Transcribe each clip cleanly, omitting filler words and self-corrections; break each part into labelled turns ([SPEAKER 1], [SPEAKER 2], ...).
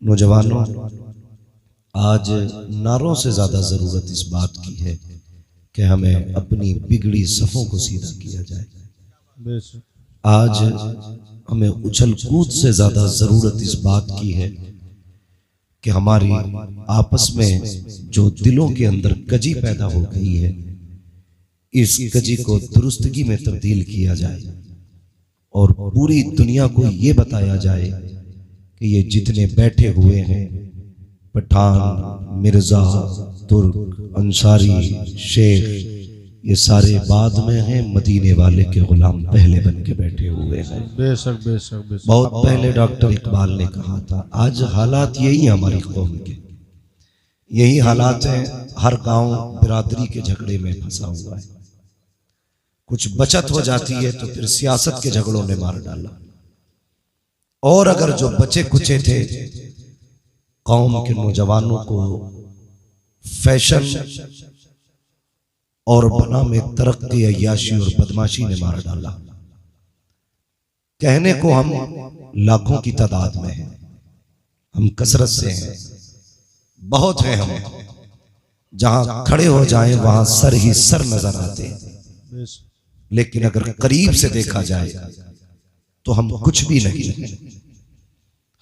[SPEAKER 1] नौजवानों, आज नारों से ज्यादा जरूरत इस बात की है कि हमें अपनी बिगड़ी सफ़ों को सीधा किया जाए। आज हमें उछल कूद से ज्यादा जरूरत इस बात की है कि हमारी आपस में जो दिलों के अंदर कजी पैदा हो गई है, इस कजी को दुरुस्तगी में तब्दील किया जाए और पूरी दुनिया को ये बताया जाए कि ये जितने बैठे हुए हैं, पठान, मिर्जा, तुर्क, अंसारी, शेख, ये सारे बाद में हैं, मदीने वाले के गुलाम पहले बन के बैठे हुए हैं।
[SPEAKER 2] बेशक बेशक बेशक।
[SPEAKER 1] बहुत पहले डॉक्टर इकबाल ने कहा था, आज हालात यही हमारी कौम के, यही हालात हैं। हर गांव बिरादरी के झगड़े में फंसा हुआ है। कुछ बचत हो जाती है तो फिर सियासत के झगड़ों ने मार डाला, और अगर जो बचे कुचे थे कौम के नौजवानों को फैशन और बना में तरक्की, अय्याशी और बदमाशी ने मार डाला। कहने को हम लाखों की तादाद में हैं, हम कसरत से हैं, बहुत हैं हम, जहां खड़े हो जाएं वहां सर ही सर नजर आते हैं। लेकिन अगर करीब से देखा जाए तो हम कुछ भी नहीं,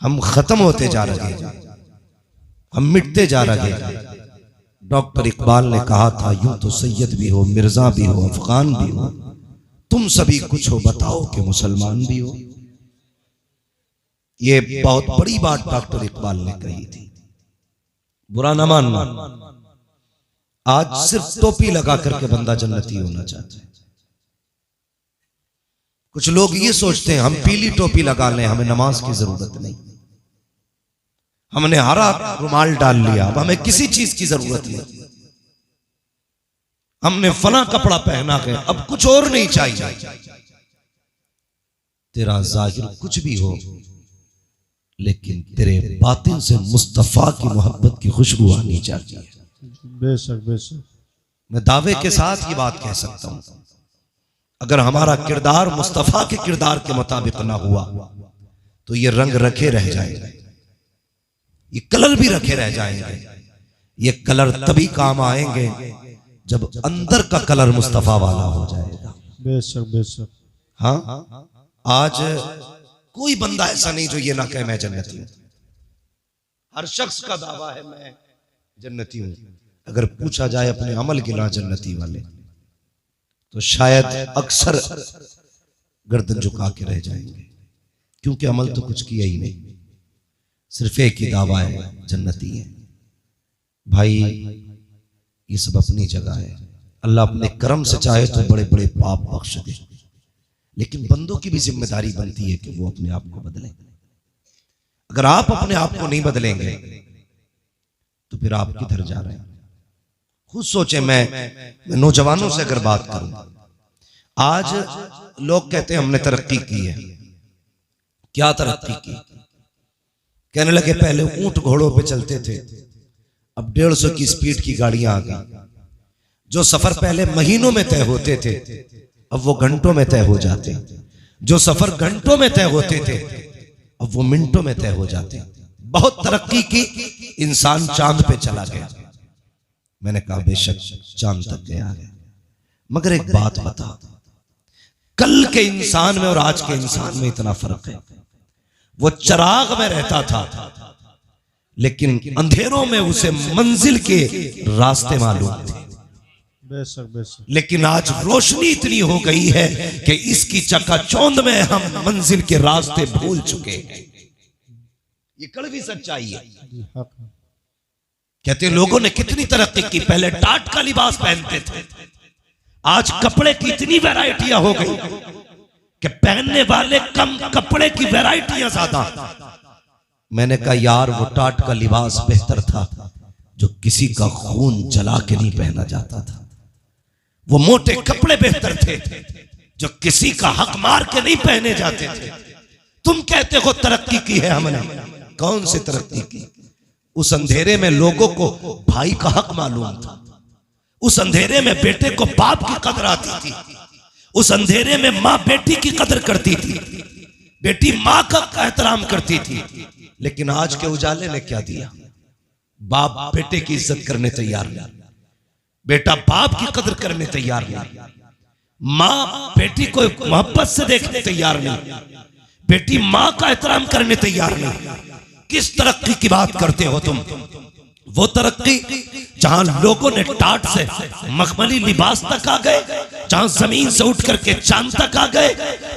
[SPEAKER 1] हम खत्म होते जा रहे हैं, हम मिटते जा रहे हैं। डॉक्टर इकबाल ने कहा था, यूं तो सैयद भी हो, मिर्जा भी हो, अफगान भी हो, तुम सभी कुछ हो, बताओ कि मुसलमान भी हो। ये बहुत बड़ी बात डॉक्टर इकबाल ने कही थी, बुरा ना मानना। आज सिर्फ टोपी लगा करके बंदा जन्नती होना चाहता है। कुछ लोग ये सोचते हैं हम पीली टोपी लगा लें, हमें नमाज की जरूरत नहीं, हमने हरा रुमाल डाल लिया, अब हमें किसी चीज की जरूरत नहीं, हमने फला कपड़ा पहना है, अब कुछ और नहीं चाहिए। तेरा जाहिर कुछ भी हो, लेकिन तेरे बातिन से मुस्तफा की मोहब्बत की खुशबू आनी चाहिए।
[SPEAKER 2] बेशक बेशक।
[SPEAKER 1] मैं दावे के साथ ये बात कह सकता हूं, अगर हमारा किरदार मुस्तफा के किरदार के मुताबिक ना हुआ तो ये रंग रखे रह जाएंगे, ये कलर भी रखे रह जाएंगे। ये कलर तभी काम आएंगे जब अंदर का कलर मुस्तफा वाला हो जाएगा।
[SPEAKER 2] बेशक बेशक।
[SPEAKER 1] हाँ, आज कोई बंदा ऐसा नहीं जो ये ना कहे मैं जन्नती हूं। हर शख्स का दावा है मैं जन्नती हूं। अगर पूछा जाए अपने अमल गिला जन्नती वाले, तो शायद अक्सर गर्दन झुका के रह जाएंगे, क्योंकि अमल तो कुछ किया ही नहीं, सिर्फ एक ही दावा है जन्नती है। भाई ये सब अपनी जगह है, अल्लाह अपने करम से चाहे तो बड़े बड़े पाप बख्श दे, लेकिन बंदों की भी जिम्मेदारी बनती है कि वो अपने आप को बदलें। अगर आप अपने आप को नहीं बदलेंगे तो फिर आप किधर जा रहे हैं? खुद सोचें। मैं नौजवानों से अगर बात करूं, आज लोग कहते हैं हमने तरक्की की है। क्या तरक्की की? कहने लगे पहले ऊंट घोड़ों पे चलते थे, अब 150 की स्पीड की गाड़ियां आ गई। जो सफर पहले महीनों में तय होते थे अब वो घंटों में तय हो जाते। जो सफर घंटों में तय होते थे अब वो मिनटों में तय हो जाते। बहुत तरक्की की, इंसान चांद पे चला गया। मैंने कहा बेशक चांद तक गया है, मगर एक बात बता, कल के इंसान में और आज के इंसान में इतना फर्क है। वो चिराग में रहता था, लेकिन अंधेरों में उसे मंजिल के रास्ते मालूम थे।
[SPEAKER 2] बेशक बेशक।
[SPEAKER 1] लेकिन आज रोशनी इतनी हो गई है कि इसकी चकाचौंध में हम मंजिल के रास्ते भूल चुके हैं। ये कड़वी सच्चाई है। कहते लोगों ने कितनी तरक्की की, पहले टाट का लिबास पहनते थे, आज कपड़े की इतनी वैरायटियां हो गई कि पहनने वाले कम, कपड़े की वैरायटियां ज्यादा। मैंने कहा यार वो टाट का लिबास बेहतर था जो किसी का खून जला के नहीं पहना जाता था। वो मोटे कपड़े बेहतर थे जो किसी का हक मार के नहीं पहने जाते थे। तुम कहते हो तरक्की की है हमने, कौन सी तरक्की की? उस अंधेरे में लोगों को भाई का हक मालूम था, उस अंधेरे में बेटे को बाप की कदर आती थी, उस अंधेरे में माँ बेटी की कदर करती थी, बेटी माँ का एहतराम करती थी, लेकिन आज के उजाले ने क्या दिया? बाप बेटे की इज्जत करने तैयार नहीं, बेटा बाप की कदर करने तैयार नहीं, माँ बेटी को मोहब्बत से देखने तैयार नहीं, बेटी माँ का एहतराम करने तैयार नहीं। किस तरक्की की बात करते हो तुम? वो तरक्की जहां लोगों ने टाट से मखमली लिबास तक आ गए, जहां जमीन से उठ करके चांद तक आ गए।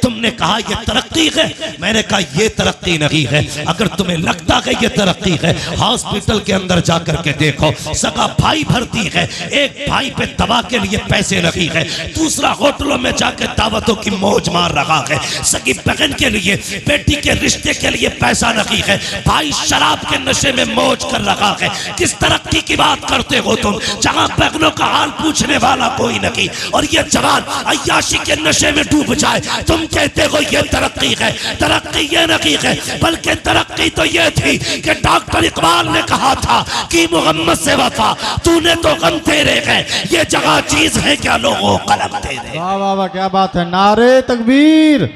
[SPEAKER 1] तुमने कहा ये तरक्की है, मैंने कहा ये तरक्की नहीं है। अगर तुम्हें लगता है ये तरक्की है, हॉस्पिटल के अंदर जाकर के देखो, सगा भाई भर्ती है, एक भाई पे दवा के लिए पैसे नहीं है, दूसरा होटलों में जाकर दावतों की मौज मार रहा है, सगी बहन के लिए बेटी के रिश्ते के लिए पैसा नहीं है, भाई शराब के नशे में मौज कर रहा है। किस तरक्की की बात करते हो तुम, जहां बहनों का हाल पूछने वाला कोई नहीं, और ये जवान अय्याशी के नशे में डूब जाए। तुम कहते हो ये तरक्की है। तरक्की ये नहीं है, बल्कि तरक्की तो ये थी कि डॉक्टर इकबाल ने कहा था कि मोहम्मद से वफा तूने तो गम तेरे है, ये जगह चीज है क्या लोगों कलम तेरे।
[SPEAKER 2] वाह वाह वाह, क्या बात है। नारे तकबीर,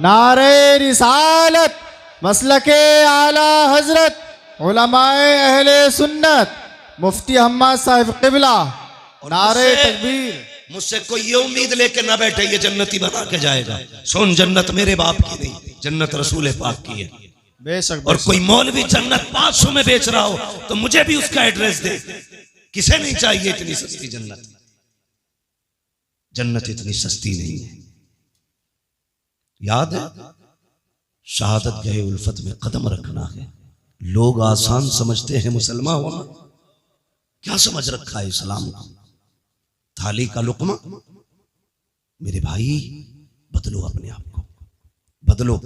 [SPEAKER 2] नारे रिसालत, मसलके आला हजरत, उलमाए अहले सुन्नत, मुफ्ती हम्माद साहिब क़िबला। नारे तकबीर।
[SPEAKER 1] मुझसे कोई ये उम्मीद लेके ना बैठे ये जन्नती बना के जाएगा। सुन, जन्नत मेरे बाप की नहीं, जन्नत रसूल पाक की है।
[SPEAKER 2] बेशक।
[SPEAKER 1] और कोई मौलवी जन्नत 500 में बेच रहा हो तो मुझे भी उसका एड्रेस दे। किसे नहीं चाहिए इतनी सस्ती जन्नत? जन्नत इतनी सस्ती नहीं है। याद है, शहादत गए उल्फत में कदम रखना है। लोग आसान समझते हैं मुसलमान होना, क्या समझ रखा है इस्लाम को? थाली का लुकमा। मेरे भाई बदलो अपने आप को, बदलो।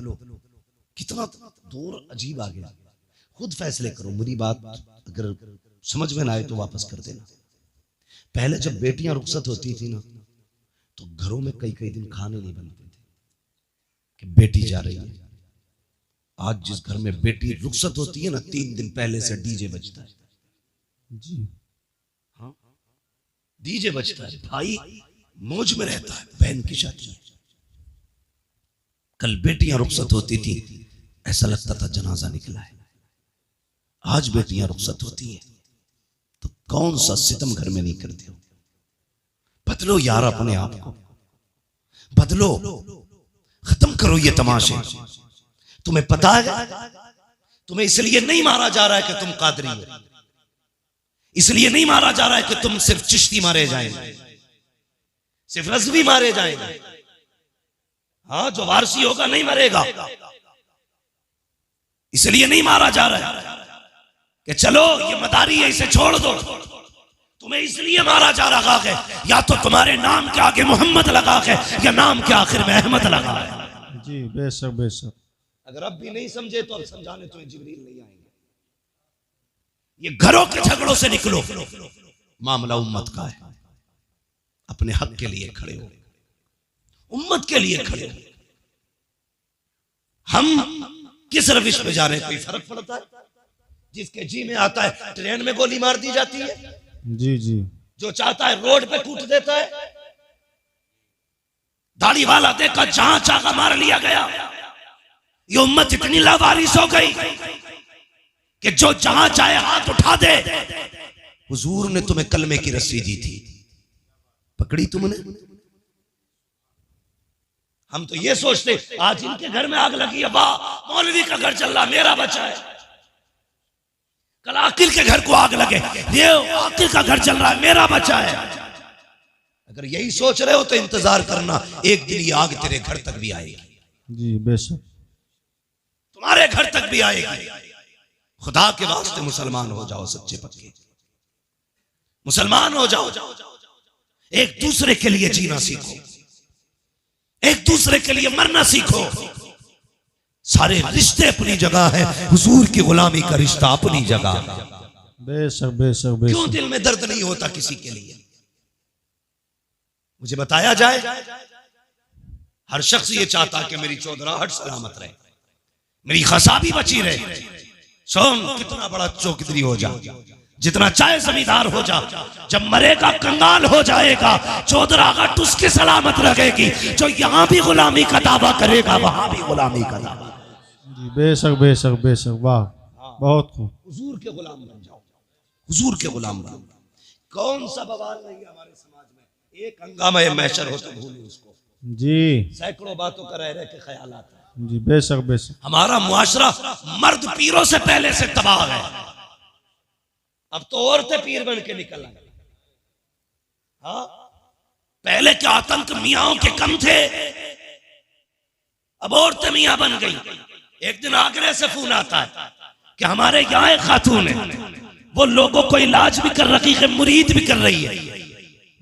[SPEAKER 1] कितना दूर अजीब आ गया। खुद फैसले करो। मेरी बात अगर समझ में ना आए तो वापस कर देना। पहले जब बेटियां रुखसत होती थी ना, तो घरों में कई कई दिन खाने नहीं बनते थे कि बेटी जा रही है। आज जिस घर में बेटी रुखसत होती है ना, 3 दिन पहले से डीजे बजता है
[SPEAKER 2] जी।
[SPEAKER 1] हाँ, डीजे बजता है। भाई मौज में रहता है। बहन की शादी, कल बेटियां रुखसत होती थी, ऐसा लगता था जनाजा निकला है। आज बेटियां रुखसत होती है तो कौन सा सितम घर में नहीं करते हो। बदलो यार अपने आप को, बदलो। खत्म करो ये तमाशे। तुम्हें पता है तुम्हें इसलिए नहीं मारा जा रहा है कि तुम कादरी हो, इसलिए नहीं मारा जा रहा है कि तुम सिर्फ चिश्ती मारे जाएंगे, सिर्फ रज़वी मारे जाएंगे। हाँ, जो वारसी होगा नहीं मरेगा। इसलिए नहीं मारा जा रहा है कि चलो ये मदारी है इसे छोड़ दो। तुम्हें इसलिए मारा जा रहा है या तो तुम्हारे नाम के आगे मोहम्मद लगा है या नाम के आखिर में अहमद लगा है।
[SPEAKER 2] जी बेशक बेशक।
[SPEAKER 1] अगर अब भी नहीं समझे तो अब समझाने तुम्हें जिब्रील नहीं आएंगे। ये घरों के झगड़ों से निकलो। मामला उम्मत का है। अपने हक के लिए खड़े हो, उम्मत के लिए खड़े हो। हम किस रविश पे जा रहे हैं कोई फर्क पड़ता है? जिसके जी में आता है ट्रेन में गोली मार दी जाती है,
[SPEAKER 2] जी जी।
[SPEAKER 1] जो चाहता है रोड पे कूट देता है। दाढ़ी वाला देखा जहां चाहा मार लिया गया। ये उम्मत इतनी लावारिस हो गई कि जो जहां चाहे हाथ उठा दे। हुजूर ने तुम्हें कलमे की रस्सी दी थी, पकड़ी तुमने? हम तो ये सोचते आज इनके घर में आग लगी है, वाह मौलवी का घर चल रहा, मेरा बचा है। कल आकिल के घर को आग लगे, ये आकिल का घर चल रहा है, मेरा बचा है। अगर यही सोच रहे हो तो इंतजार करना, एक दिन ये आग तेरे घर तक भी आएगी।
[SPEAKER 2] जी बेशक।
[SPEAKER 1] तुम्हारे घर तक भी आएगी। खुदा के वास्ते मुसलमान हो जाओ, सच्चे पक्के मुसलमान हो जाओ। एक दूसरे के लिए जीना सीखो, एक दूसरे के लिए मरना सीखो। सारे रिश्ते अपनी जगह है, हुजूर की गुलामी का रिश्ता अपनी जगह।
[SPEAKER 2] बेशक बेशक बेशक।
[SPEAKER 1] क्यों दिल में दर्द नहीं होता किसी के लिए? मुझे बताया जाए। हर शख्स ये चाहता कि मेरी चौधराहट सलामत रहे, मेरी खसाबी बची रहे। सुन, कितना बड़ा चौधरी हो जा, जितना चाहे जमींदार हो जा, जब मरेगा कंगाल हो जाएगा। चौधराहट उसकी सलामत रहेगी जो यहां भी गुलामी का दावा करेगा, वहां भी गुलामी का दावा।
[SPEAKER 2] जी बेशक बेशक बेशक। वाह। बहुत खूब।
[SPEAKER 1] हुजूर के गुलाम बन जाओ, हुजूर के गुलाम बन जाओ। कौन सा बवाल नहीं है हमारे समाज में, एक हंगामा मैशर हो तो भूलो उसको,
[SPEAKER 2] जी
[SPEAKER 1] सैकड़ों बातों का रह रह के ख्याल आता है।
[SPEAKER 2] जी, बेशक बेशक।
[SPEAKER 1] हमारा मुआशरा मर्द पीरों से पहले से तबाह है, अब तो औरतें पीर बन के निकल आए। हाँ, पहले के आतंक मियाओं के कम थे, अब औरतें मियां बन गई। एक दिन आगरे से फोन आता है कि हमारे यहाँ एक खातून है, वो लोगों को इलाज भी कर रही है, मुरीद भी कर रही है।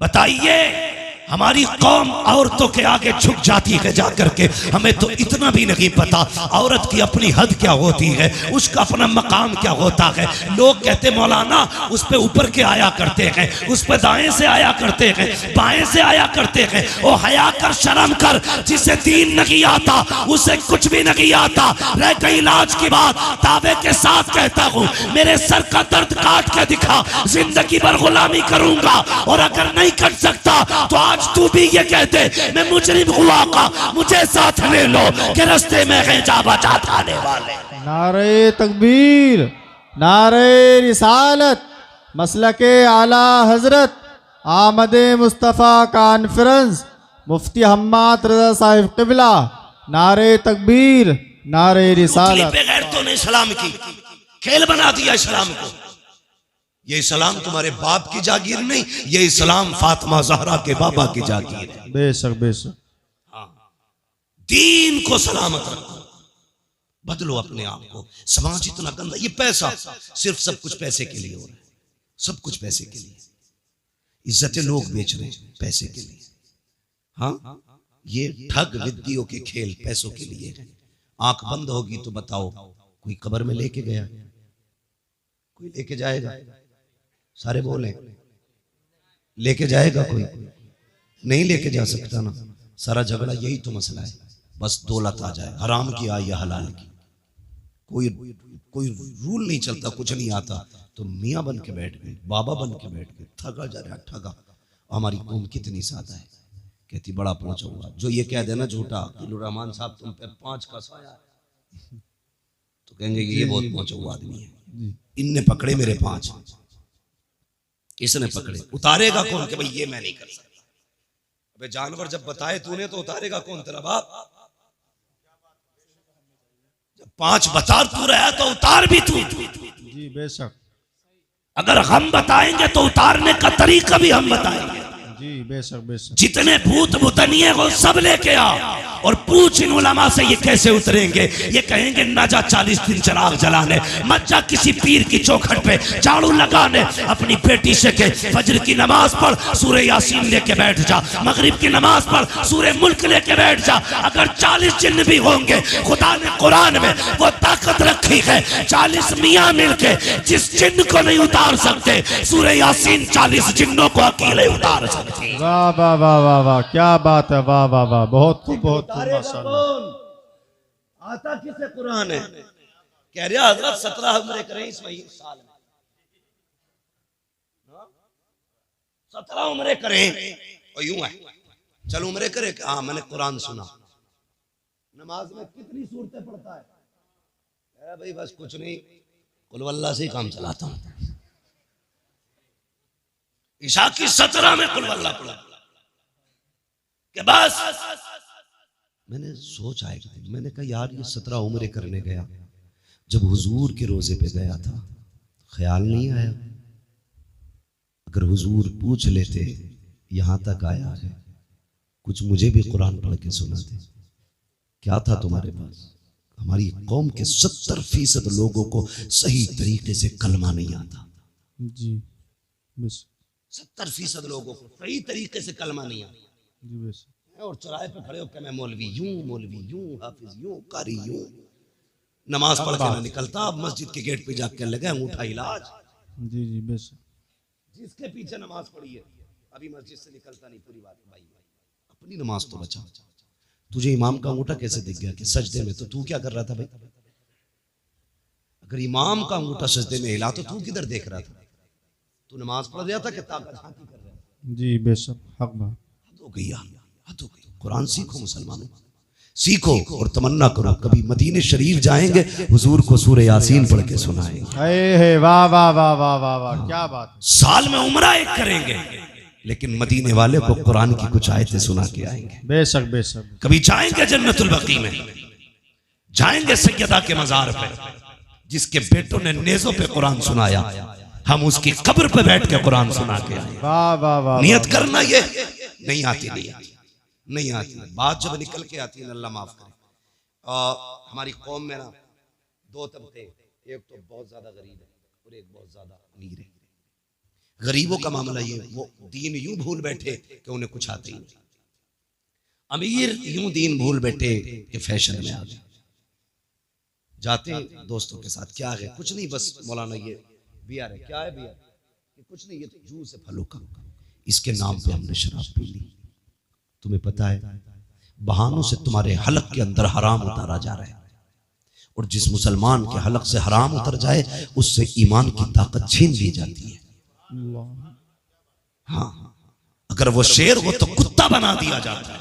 [SPEAKER 1] बताइए, हमारी कौम औरतों के आगे झुक जाती है जाकर के। हमें तो इतना भी नहीं पता औरत की अपनी हद क्या होती है, उसका अपना मकाम क्या होता है। लोग कहते मौलाना उस पे ऊपर के आया करते हैं, उस पे दाएं से आया करते हैं, बाएं से आया करते हैं। ओ हया कर, शर्म कर, जिसे दीन नहीं आता उसे कुछ भी नहीं आता। रह गई इलाज की बात, दावे के साथ कहता हूँ, मेरे सर का दर्द काट के दिखा, जिंदगी भर गुलामी करूंगा। और अगर नहीं कर सकता तो आज तू भी ये कहते मैं मुजरिम हुआ का, मुझे साथ ले लो कि रास्ते में है जा बचा आने वाले।
[SPEAKER 2] नारे तकबीर, नारे रिसालत, मसलके आला हजरत, आमदे मुस्तफ़ा कॉन्फ्रेंस, मुफ्ती हम्माद रजा साहिब किबला। नारे तकबीर, नारे रिसालत।
[SPEAKER 1] बगैर तो ने इस्लाम की खेल बना दिया इस्लाम को। ये इस्लाम तुम्हारे बाप की जागीर नहीं, ये इस्लाम फातिमा ज़हरा के बाबा की जागीर है।
[SPEAKER 2] बेशक बेशक।
[SPEAKER 1] हाँ, दीन को सलामत रखो, बदलो अपने आप को। समाज इतना गंदा, ये पैसा सिर्फ सब कुछ पैसे के लिए हो रहा है, सब कुछ पैसे के लिए। इज्जतें लोग बेच रहे हैं पैसे के लिए। हाँ, ये ठग विद्यों के खेल पैसों के लिए है। आंख बंद होगी तो बताओ, कोई कब्र में लेके गया, कोई लेके जाएगा? सारे बोले लेके जाएगा, कोई नहीं लेके जा सकता ना। सारा झगड़ा यही तो मसला है, बस दौलत आ जाए, हराम की आए या हलाल की। कोई रूल नहीं चलता, कुछ नहीं आता, तो मियाँ बन के बैठ गए, बाबा बन के बैठ गए, ठगा जा रहा ठगा। हमारी कौम कितनी सादा है, कहती बड़ा पहुंचा हुआ। जो ये कह देना झूठा रहमान साहब तुम पे 5 का साया, तो कहेंगे कि ये बहुत पहुंचा हुआ आदमी है, इनने पकड़े मेरे 5, इसने पकड़े। उतारेगा कौन कि भाई ये मैं नहीं कर सकता? अबे जानवर जब बताए तूने तो उतारेगा कौन? तेरा बाप। जब 5 बता तू रहा तो उतार भी तू।
[SPEAKER 2] जी बेशक।
[SPEAKER 1] अगर हम बताएंगे तो उतारने का तरीका भी हम बताएंगे।
[SPEAKER 2] जी बेशक बेशक।
[SPEAKER 1] जितने भूत भूतनिये हो सब लेके आ और पूछ इन उलमा से ये कैसे उतरेंगे। ये कहेंगे ना जा 40 दिन चिराग जलाने, मत जा किसी पीर की चौखट पे झाड़ू लगाने, अपनी बेटी से के फजर की नमाज पढ़, सूरह यासीन लेके बैठ जा, मगरिब की नमाज पढ़, सूरह मुल्क लेके बैठ जा। अगर 40 जिन्न भी होंगे, खुदा ने कुरान में वो ताकत रखी है, 40 मियाँ मिलके जिस जिन्न को नहीं उतार सकते, सूरह यासीन 40 जिन्नों को अकेले उतार सकते।
[SPEAKER 2] वाह वाह वाह वाह वाह, क्या बात है, वाह वाह वाह, बहुत खूब बहुत खूब, माशाअल्लाह।
[SPEAKER 1] आता किसे कुरान है? कह रहे हजरत 17 उम्रें करें इस साल में, 17 उम्रें करें। और यूं है चल उम्रें करे, हाँ मैंने कुरान सुना। नमाज में कितनी सूरतें पढ़ता है? भाई बस कुछ नहीं, कुल वल्लाह से ही काम चलाता हूं। ईशा की 17 में कुल वल्लाह पढ़ा के बस। मैंने सोचा है, मैंने कहा यार ये 17 उम्रें करने गया, जब हुजूर के रोजे पे गया था ख्याल नहीं आया, अगर हुजूर पूछ लेते यहां तक आया है, कुछ मुझे भी कुरान पढ़ के सुनाते, क्या था तुम्हारे पास? हमारी कौम के 70% लोगों को सही तरीके से कलमा नहीं आता।
[SPEAKER 2] जी बस
[SPEAKER 1] 70% लोगों को सही तरीके से कलमा नहीं आता।
[SPEAKER 2] जी बस।
[SPEAKER 1] और चौराहे पे खड़े होकर मैं मौलवी यूं, हाफिज यूं, कारी यूं, नमाज पढ़ के ना निकलता, अब मस्जिद के गेट पे जाकर लगे अंगूठा इलाज।
[SPEAKER 2] जी जी बस।
[SPEAKER 1] जिसके पीछे नमाज पढ़ी है अभी मस्जिद से निकलता नहीं। पूरी बात भाई, अपनी नमाज तो बचा। तुझे इमाम का अंगूठा कैसे दिख गया कि सजदे में? तो तू क्या कर रहा था भाई? अगर इमाम का अंगूठा सजदे में हिला तो तू किधर देख रहा था? तू नमाज पढ़ रहा था कि ताकत झांकी कर रहा था?
[SPEAKER 2] जी बेशक, हक बात।
[SPEAKER 1] हद हो गई यार, हद हो गई। कुरान सीखो मुसलमानों, सीखो और तमन्ना करो कभी मदीने शरीफ जाएंगे, हुजूर को सूरह यासीन पढ़ के सुनाएंगे।
[SPEAKER 2] हे वाह वाह वाह वाह वाह वाह, क्या बात।
[SPEAKER 1] साल में उम्रा एक करेंगे, लेकिन मदीने वाले को कुरान की कुछ आयतें सुना के आएंगे।
[SPEAKER 2] बेशक बेशक।
[SPEAKER 1] कभी जाएंगे जन्नतुल बकी में, जाएंगे सैयदा के मजार पे, जिसके बेटों ने नेज़ों पे कुरान सुनाया, हम उसकी कब्र पे बैठ के कुरान सुना के आए।
[SPEAKER 2] वाह वाह वाह।
[SPEAKER 1] नियत करना ये नहीं आती, नहीं आती बात जब निकल के आती है ना, अल्लाह माफ करे। हमारी कौम में ना दो तबके, एक तो बहुत ज्यादा गरीब है और एक बहुत ज्यादा अमीर है। गरीबों का मामला ये, वो दीन यूं भूल बैठे कि उन्हें कुछ आता ही नहीं। अमीर यूं दीन भूल बैठे कि फैशन में आ गए। जाते दोस्तों के साथ, क्या है कुछ नहीं, बस मौलाना ये बियर है, क्या है बियर, कुछ नहीं, ये तो जूस है फलों का, इसके नाम पे हमने शराब पी ली। तुम्हें पता है बहानों से तुम्हारे हलक के अंदर हराम उतारा जा रहा है, और जिस मुसलमान के हलक से हराम उतर जाए उससे ईमान की ताकत छीन ली जाती है। हाँ, अगर वो शेर हो तो कुत्ता बना दिया जाता है,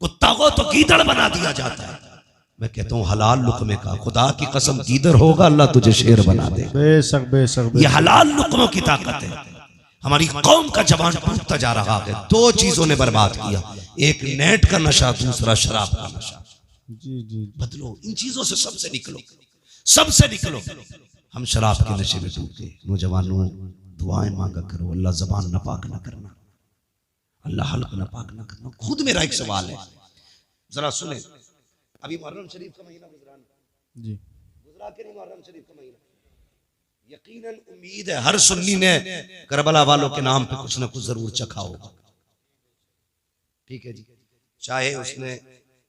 [SPEAKER 1] कुत्ता हो तो गीदड़ बना दिया जाता है। मैं कहता हूँ हलाल लुकमे का, खुदा की कसम गीदड़ होगा अल्लाह तुझे शेर बना दे।
[SPEAKER 2] बेशक बेशक।
[SPEAKER 1] ये हलाल लुकमों की ताकत है। हमारी कौम का जवान टूटता जा रहा है, दो चीजों ने बर्बाद किया, एक नेट का नशा, दूसरा शराब का नशा।
[SPEAKER 2] जी जी।
[SPEAKER 1] बदलो इन चीजों से, सबसे निकलो, सबसे निकलो। हम शराब के नशे में डूब गए। नौजवानों दुआएं मांगा करो, अल्लाह जबान नापाक ना करना, अल्लाह हल्क नापाक ना करना। खुद मेरा एक सवाल है, जरा सुने। अभी मुहर्रम शरीफ का महीना गुजरा
[SPEAKER 2] जी,
[SPEAKER 1] गुजरा के नहीं मुहर्रम शरीफ का महीना। यकीनन उम्मीद है हर सुन्नी ने करबला वालों के नाम पे कुछ ना कुछ जरूर चखा होगा। ठीक है जी, चाहे उसने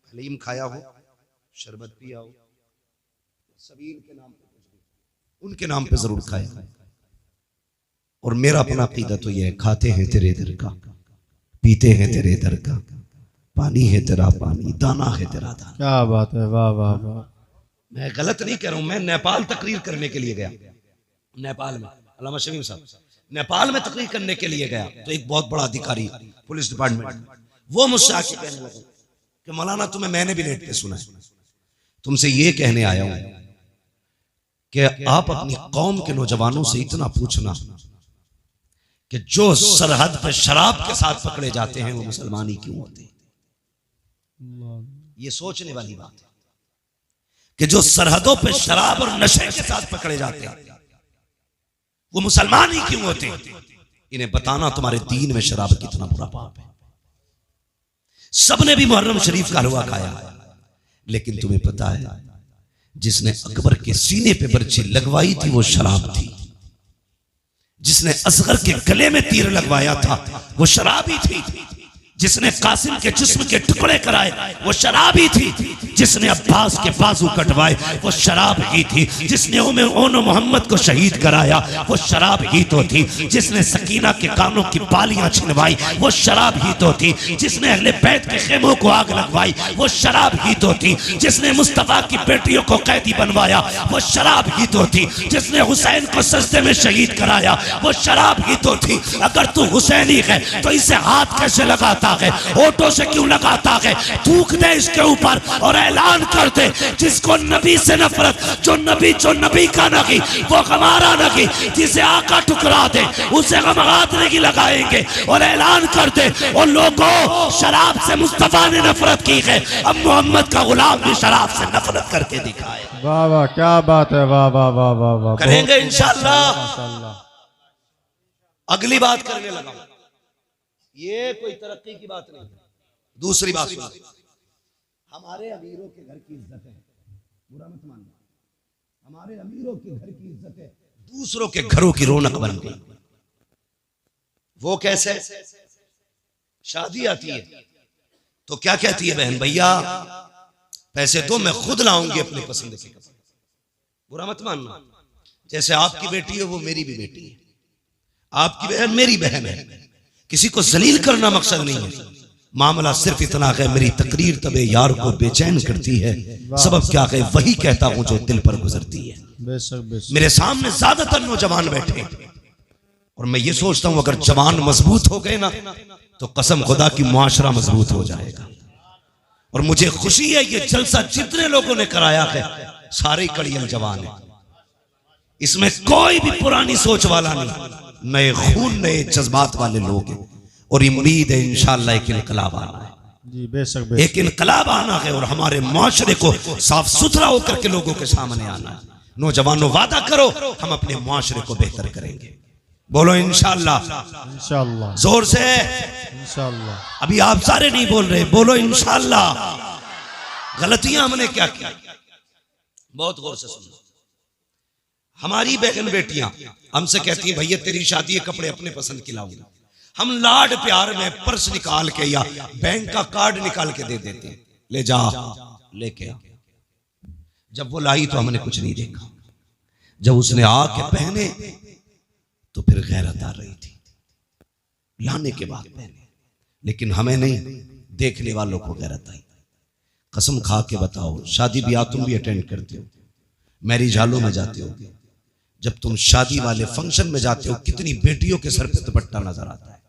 [SPEAKER 1] हलीम खाया हो, शरबत पिया हो, सबील के नाम पे कुछ भी, उनके नाम पे जरूर खाया। और मेरा अपना अकीदा तो यह है, खाते हैं तेरे दर का, पीते हैं तेरे दर का, पानी है तेरा पानी, दाना है तेरा दाना।
[SPEAKER 2] क्या बात है, वाह वाह वाह।
[SPEAKER 1] मैं गलत नहीं कह रहा हूं, मैं नेपाल तकरीर करने के लिए गया, नेपाल में, अल्लामा शमीम साहब, नेपाल में तकरीर करने के लिए गया, तो एक बहुत बड़ा अधिकारी पुलिस डिपार्टमेंट, वो मुझसे आके कहने लगा कि मौलाना तुम्हें मैंने भी लेट के सुना है, तुमसे ये कहने आया हूं कि आप अपनी कौम के नौजवानों से इतना पूछना कि जो सरहद पर शराब के साथ पकड़े जाते हैं वो मुसलमान ही क्यों होते हैं। ये सोचने वाली बात है कि जो सरहदों पे शराब और नशे के साथ पकड़े जाते हैं वो मुसलमान ही क्यों होते हैं। इन्हें बताना तुम्हारे दीन में शराब कितना बुरा पाप है। सबने भी मुहर्रम शरीफ का हलवा खाया, लेकिन तुम्हें पता है जिसने अकबर के सीने पे बर्छी लगवाई थी वो शराब थी, जिसने असगर के गले में तीर लगवाया था वो शराब ही थी, जिसने कासिम के जिस्म के टुकड़े कराए वो शराब ही थी, जिसने अब्बास के बाजू कटवाए वो शराब ही थी, जिसने ओनो मोहम्मद को शहीद कराया वो शराब ही तो थी, जिसने सकीना के कानों की बालियां छिनवाई वो शराब ही तो थी, जिसने अहले बैत के खेमों को आग लगवाई वो शराब ही तो थी, जिसने मुस्तफा की बेटियों को कैदी बनवाया वो शराब ही तो थी, जिसने हुसैन को सजदे में शहीद कराया वो शराब ही तो थी। अगर तू हुसैनी है तो इसे हाथ कैसे लगाता है, होठों से क्यों लगाता है, थूक दे इसके ऊपर और ऐलान कर दे जिसको नबी से नफरत, जो नबी का नहीं वो हमारा नहीं, जिसे आका ठुकरा दे उसे हम हाथ नहीं लगाएंगे, और ऐलान कर दे और लोगों शराब से मुस्तफा ने नफरत की है, अब मोहम्मद का गुलाम भी शराब से नफरत करके दिखाए।
[SPEAKER 2] वाह वाह, क्या बात है, वाह वाह वाह वाह वाह।
[SPEAKER 1] करेंगे इंशाअल्लाह। अगली बात करने लगा, ये कोई तरक्की की बात नहीं। दूसरी बात सुनो, हमारे अमीरों के घर की इज्जत है, बुरा मत मानना, हमारे अमीरों के घर की इज्जत है, दूसरों के घरों की रौनक बन गई। वो कैसे? शादी आती है तो क्या कहती है बहन, भैया पैसे दो मैं खुद लाऊंगी अपनी पसंद के कपड़े। बुरा मत मानना, जैसे आपकी बेटी है वो मेरी भी बेटी है, आपकी बहन मेरी बहन है, किसी को जलील करना मकसद नहीं है। मामला सिर्फ इतना है, मेरी तकरीर तबे यार को बेचैन करती है, सबब क्या है वही कहता हूं जो दिल पर गुजरती है। मेरे सामने ज्यादातर नौजवान बैठे और मैं ये सोचता हूं अगर जवान मजबूत हो गए ना तो कसम खुदा की मुआशरा मजबूत हो जाएगा। और मुझे खुशी है ये जलसा जितने लोगों ने कराया है सारे कड़ियल जवान है, इसमें कोई भी पुरानी सोच वाला नहीं, नए खून नए जज्बात वाले लोग हैं। और उम्मीद है इंशाअल्लाह एक इनकलाब आना है,
[SPEAKER 2] जी बेशक
[SPEAKER 1] एक इनकलाब आना है और हमारे माशरे को साफ सुथरा होकर के लोगों के सामने आना है। नौजवानों वादा करो हम अपने माशरे को बेहतर करेंगे, बोलो इंशाअल्लाह,
[SPEAKER 2] इंशाअल्लाह,
[SPEAKER 1] जोर से
[SPEAKER 2] इंशाअल्लाह।
[SPEAKER 1] अभी आप सारे नहीं बोल रहे, बोलो इंशाअल्लाह। गलतियां हमने क्या की, बहुत गौर से सुनो। हमारी बहन बेटियां हमसे कहती हैं भैया तेरी शादी है कपड़े अपने पसंद की लाऊंगा, हम लाड प्यार में पर्स निकाल के या बैंक का कार्ड निकाल के दे देते हैं, ले जा लेके आ। जब वो लाई तो हमने कुछ नहीं देखा, जब उसने आके पहने तो फिर गैरत आ रही थी, लाने के बाद पहने, लेकिन हमें नहीं, देखने वालों को गैरत आई। कसम खा के बताओ, शादी ब्याह तुम भी अटेंड करते हो, मैरिज हॉलों में जाते हो, जब तुम शादी वाले फंक्शन में जाते हो कितनी बेटियों के सर पे दुपट्टा नजर आता है,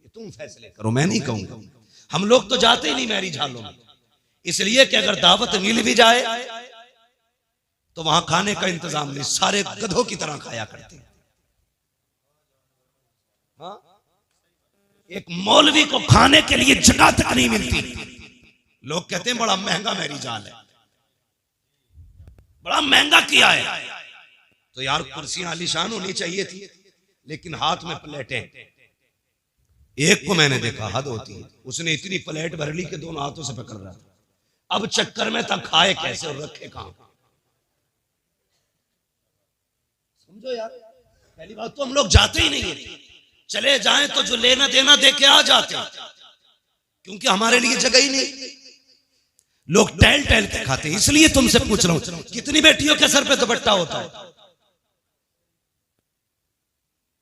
[SPEAKER 1] ये तुम फैसले करो, मैं नहीं कहूंगा। हम लोग तो जाते ही नहीं मैरिज हॉलों में, इसलिए कि अगर दावत मिल भी जाए तो वहां खाने का इंतजाम नहीं, सारे गधों की तरह खाया करते हैं। हाँ? एक मौलवी को खाने के लिए जगह तक नहीं मिलती, लोग कहते हैं बड़ा महंगा मैरिज हॉल है, बड़ा महंगा किया है। तो यार कुर्सियां आलीशान होनी चाहिए थी, लेकिन हाथ में प्लेटें। एक को मैंने देखा, हद होती है, उसने इतनी प्लेट भर ली कि दोनों हाथों से पकड़ रहा था। अब चक्कर में था खाए कैसे और रखे कहां। समझो यार, पहली बात तो हम लोग जाते ही नहीं है, चले जाएं तो जो लेना देना दे के आ जाते हैं, क्योंकि हमारे लिए जगह ही नहीं, लोग टहल टहल के खाते हैं। इसलिए तुमसे पूछ रहा हूं कितनी बेटियों के सर पे दुपट्टा होता है?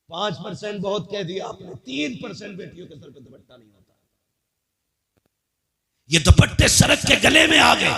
[SPEAKER 1] 5% बहुत कह दिया आपने, 3% बेटियों के सर पे दुपट्टा नहीं होता। ये दुपट्टे सड़क के गले में आ गए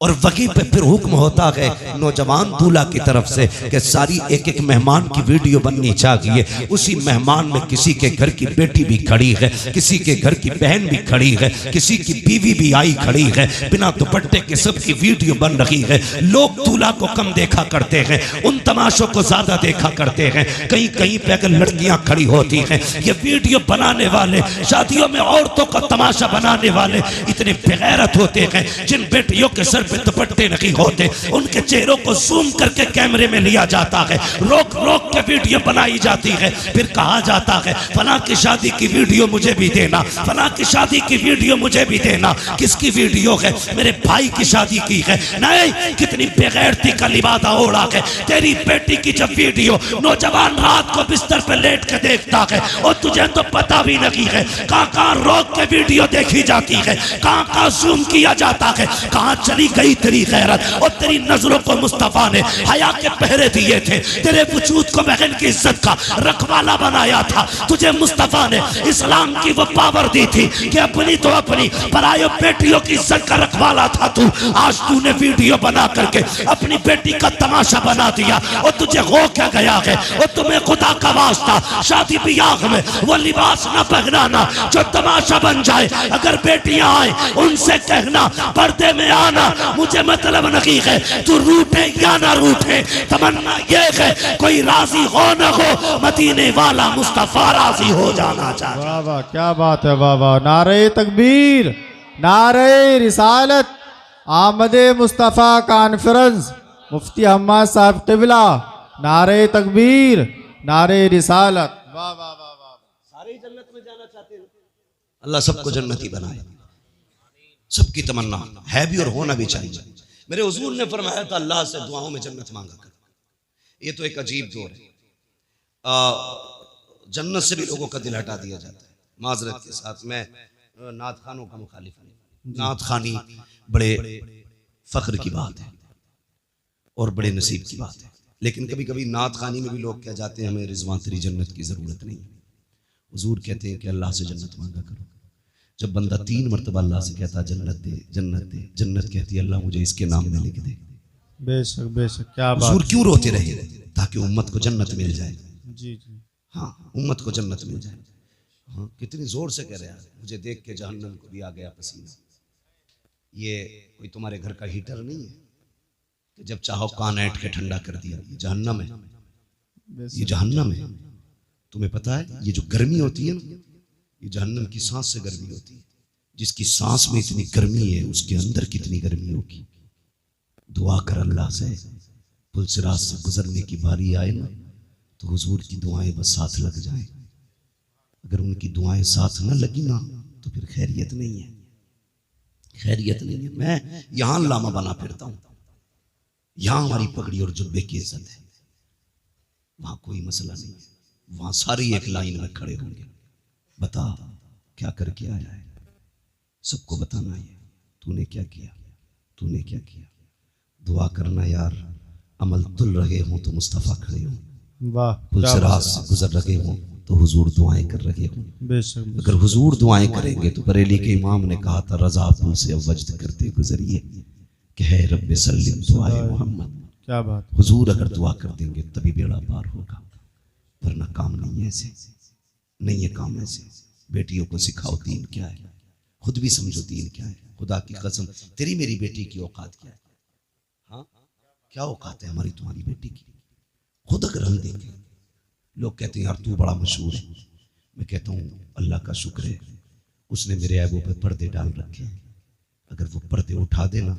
[SPEAKER 1] और वहीं पे फिर हुक्म होता है नौजवान दूल्हा की तरफ से कि सारी एक एक मेहमान की वीडियो बननी चाहिए। उसी मेहमान में किसी के घर की बेटी भी खड़ी है, किसी के घर की बहन भी खड़ी है, किसी की बीवी भी आई खड़ी है, बिना दुपट्टे के सबकी वीडियो बन रही है। लोग दूल्हा को कम देखा करते हैं, उन तमाशों को ज्यादा देखा करते हैं। कहीं कहीं पे अगर लड़कियां खड़ी होती हैं, ये वीडियो बनाने वाले, शादियों में औरतों का तमाशा बनाने वाले इतने बेगैरत होते हैं। जिन बेटियों के सर पे दुपट्टे नहीं होते उनके चेहरों को जूम करके कैमरे में लिया जाता है, रोक रोक के वीडियो बनाई जाती है, फिर कहा जाता है फलां की शादी की वीडियो मुझे भी देना, फलां की शादी की वीडियो मुझे भी देना। किसकी वीडियो है? मेरे भाई की शादी की है। नहीं, कितनी बेगैरती का लिबादा ओढ़ा है। तेरी बेटी की जब वीडियो नौजवान रात को बिस्तर पे लेट के देखता है और तुझे तो पता भी नहीं है कहां रोक के वीडियो देखी जाती है, कहां जूम किया जाता है, कहां चली गई तेरी गैरत। और तेरी नजरों को मुस्तफा ने हया के पहरे दिए थे, तेरे वजूद को बहन की इज्जत का रखवाला बनाया था। तुझे मुस्तफा ने इस्लाम की वो पावर दी थी कि अपनी तो अपनी परायों बेटियों की इज्जत का रखवाला था तू। आज तूने वीडियो बना करके अपनी बेटी का तमाशा बना दिया और तुझे हो क्या गया है। और तुम्हें खुदा का वास्ता शादी ब्याह में वो लिबास न पहनाना जो तमाशा बन जाए। अगर बेटियां आए उनसे कहना पर्दे में आना मुझे मतलब नहीं है, तू रूठे या ना रूठे, तमन्ना ये है कोई राजी हो न हो, मदीने वाला मुस्तफा राजी हो जाना चाहिए।
[SPEAKER 2] वाह वाह, क्या बात है, वाह वाह। नारे तकबीर, नारे रिसालत, आमदे मुस्तफ़ा कॉन्फ्रेंस, मुफ्ती हम्माद साहब क़िबला, नारे तकबीर, नारे रिसालत। वाह वाह वाह वाह।
[SPEAKER 1] सारे जन्नत में जाना चाहते हैं, अल्लाह सबको जन्नती बनाए, सबकी तमन्ना है भी और होना भी चाहिए। मेरे हुजूर ने फरमाया था अल्लाह से दुआओं में जन्नत मांगा कर। ये तो एक अजीब दौर है, जन्नत से भी लोगों का दिल हटा दिया जाता है। माजरत के साथ मैं नात खानों का मुखालिफ हूं, नात खानी बड़े फख्र की बात है और बड़े नसीब की बात है, लेकिन कभी कभी नात खानी में भी लोग कह जाते हैं हमें रिजवान तेरी जन्नत की जरूरत नहीं। हुजूर कहते हैं कि अल्लाह से जन्नत मांगा करो। जब बंदा 3 मरतबा अल्लाह से कहता जन्नत दे जन्नत दे, जन्नत कहती है अल्लाह मुझे इसके नाम में लिख दे।
[SPEAKER 2] बेशक बेशक, क्या बात।
[SPEAKER 1] हुजूर क्यों रोते रहे? ताकि उम्मत को जन्नत मिल जाए।
[SPEAKER 2] जी जी,
[SPEAKER 1] हाँ, उम्मत को जन्नत मिल जाए। हाँ, कितनी जोर से कह रहे हैं, मुझे देख के जहन्नम को भी आ गया पसीना। ये कोई तुम्हारे घर का हीटर नहीं है कि जब चाहो कान ऐंठ के ठंडा कर दिया। ये जहन्नम है, ये जहन्नम है। तुम्हें पता है ये जो गर्मी होती है ना, ये जहन्नम की सांस से गर्मी होती है। जिसकी सांस में इतनी गर्मी है उसके अंदर कितनी गर्मी होगी। दुआ कर अल्लाह से, पुलसिरात से गुजरने की बारी आए ना तो हुजूर की दुआएं बस साथ लग जाए। अगर उनकी दुआएं साथ न लगी ना तो फिर खैरियत नहीं है, खैरियत नहीं है। मैं यहां लामा बना फिरता हूं, यहां हमारी पगड़ी और जुब्बे की इज्जत है, वहां कोई मसला नहीं है। वहां सारी एक लाइन में खड़े होंगे, बता क्या करके आया है, सबको बताना है तूने क्या किया, तूने क्या किया। दुआ करना यार, अमल तुल रहे हो तो मुस्तफ़ा खड़े हो,
[SPEAKER 2] वाह,
[SPEAKER 1] पुलसिरात से गुजर रहे हो तो हुजूर दुआएं कर रहे हो।
[SPEAKER 2] बेशक
[SPEAKER 1] अगर हुजूर दुआएं करेंगे तो बरेली के इमाम ने कहा था रजा पुल से वजद करते गुजरिए कि है रब्बे सल्लिम दुआए मोहम्मद।
[SPEAKER 2] क्या बात।
[SPEAKER 1] हुजूर अगर दुआ कर देंगे तभी बेड़ा पार होगा, वरना काम नहीं है ऐसे, नहीं है काम ऐसे। बेटियों को सिखाओ दीन क्या है, खुद भी समझो दीन क्या है। खुदा की कसम तेरी मेरी बेटी की औकात क्या है? हाँ, क्या औकात है हमारी तुम्हारी बेटी की? खुद अगर हम देखें, लोग कहते हैं यार तू बड़ा मशहूर है, मैं कहता हूँ अल्लाह का शुक्र है उसने मेरे ऐबों पे पर्दे डाल रखे हैं। अगर वो पर्दे उठा देना,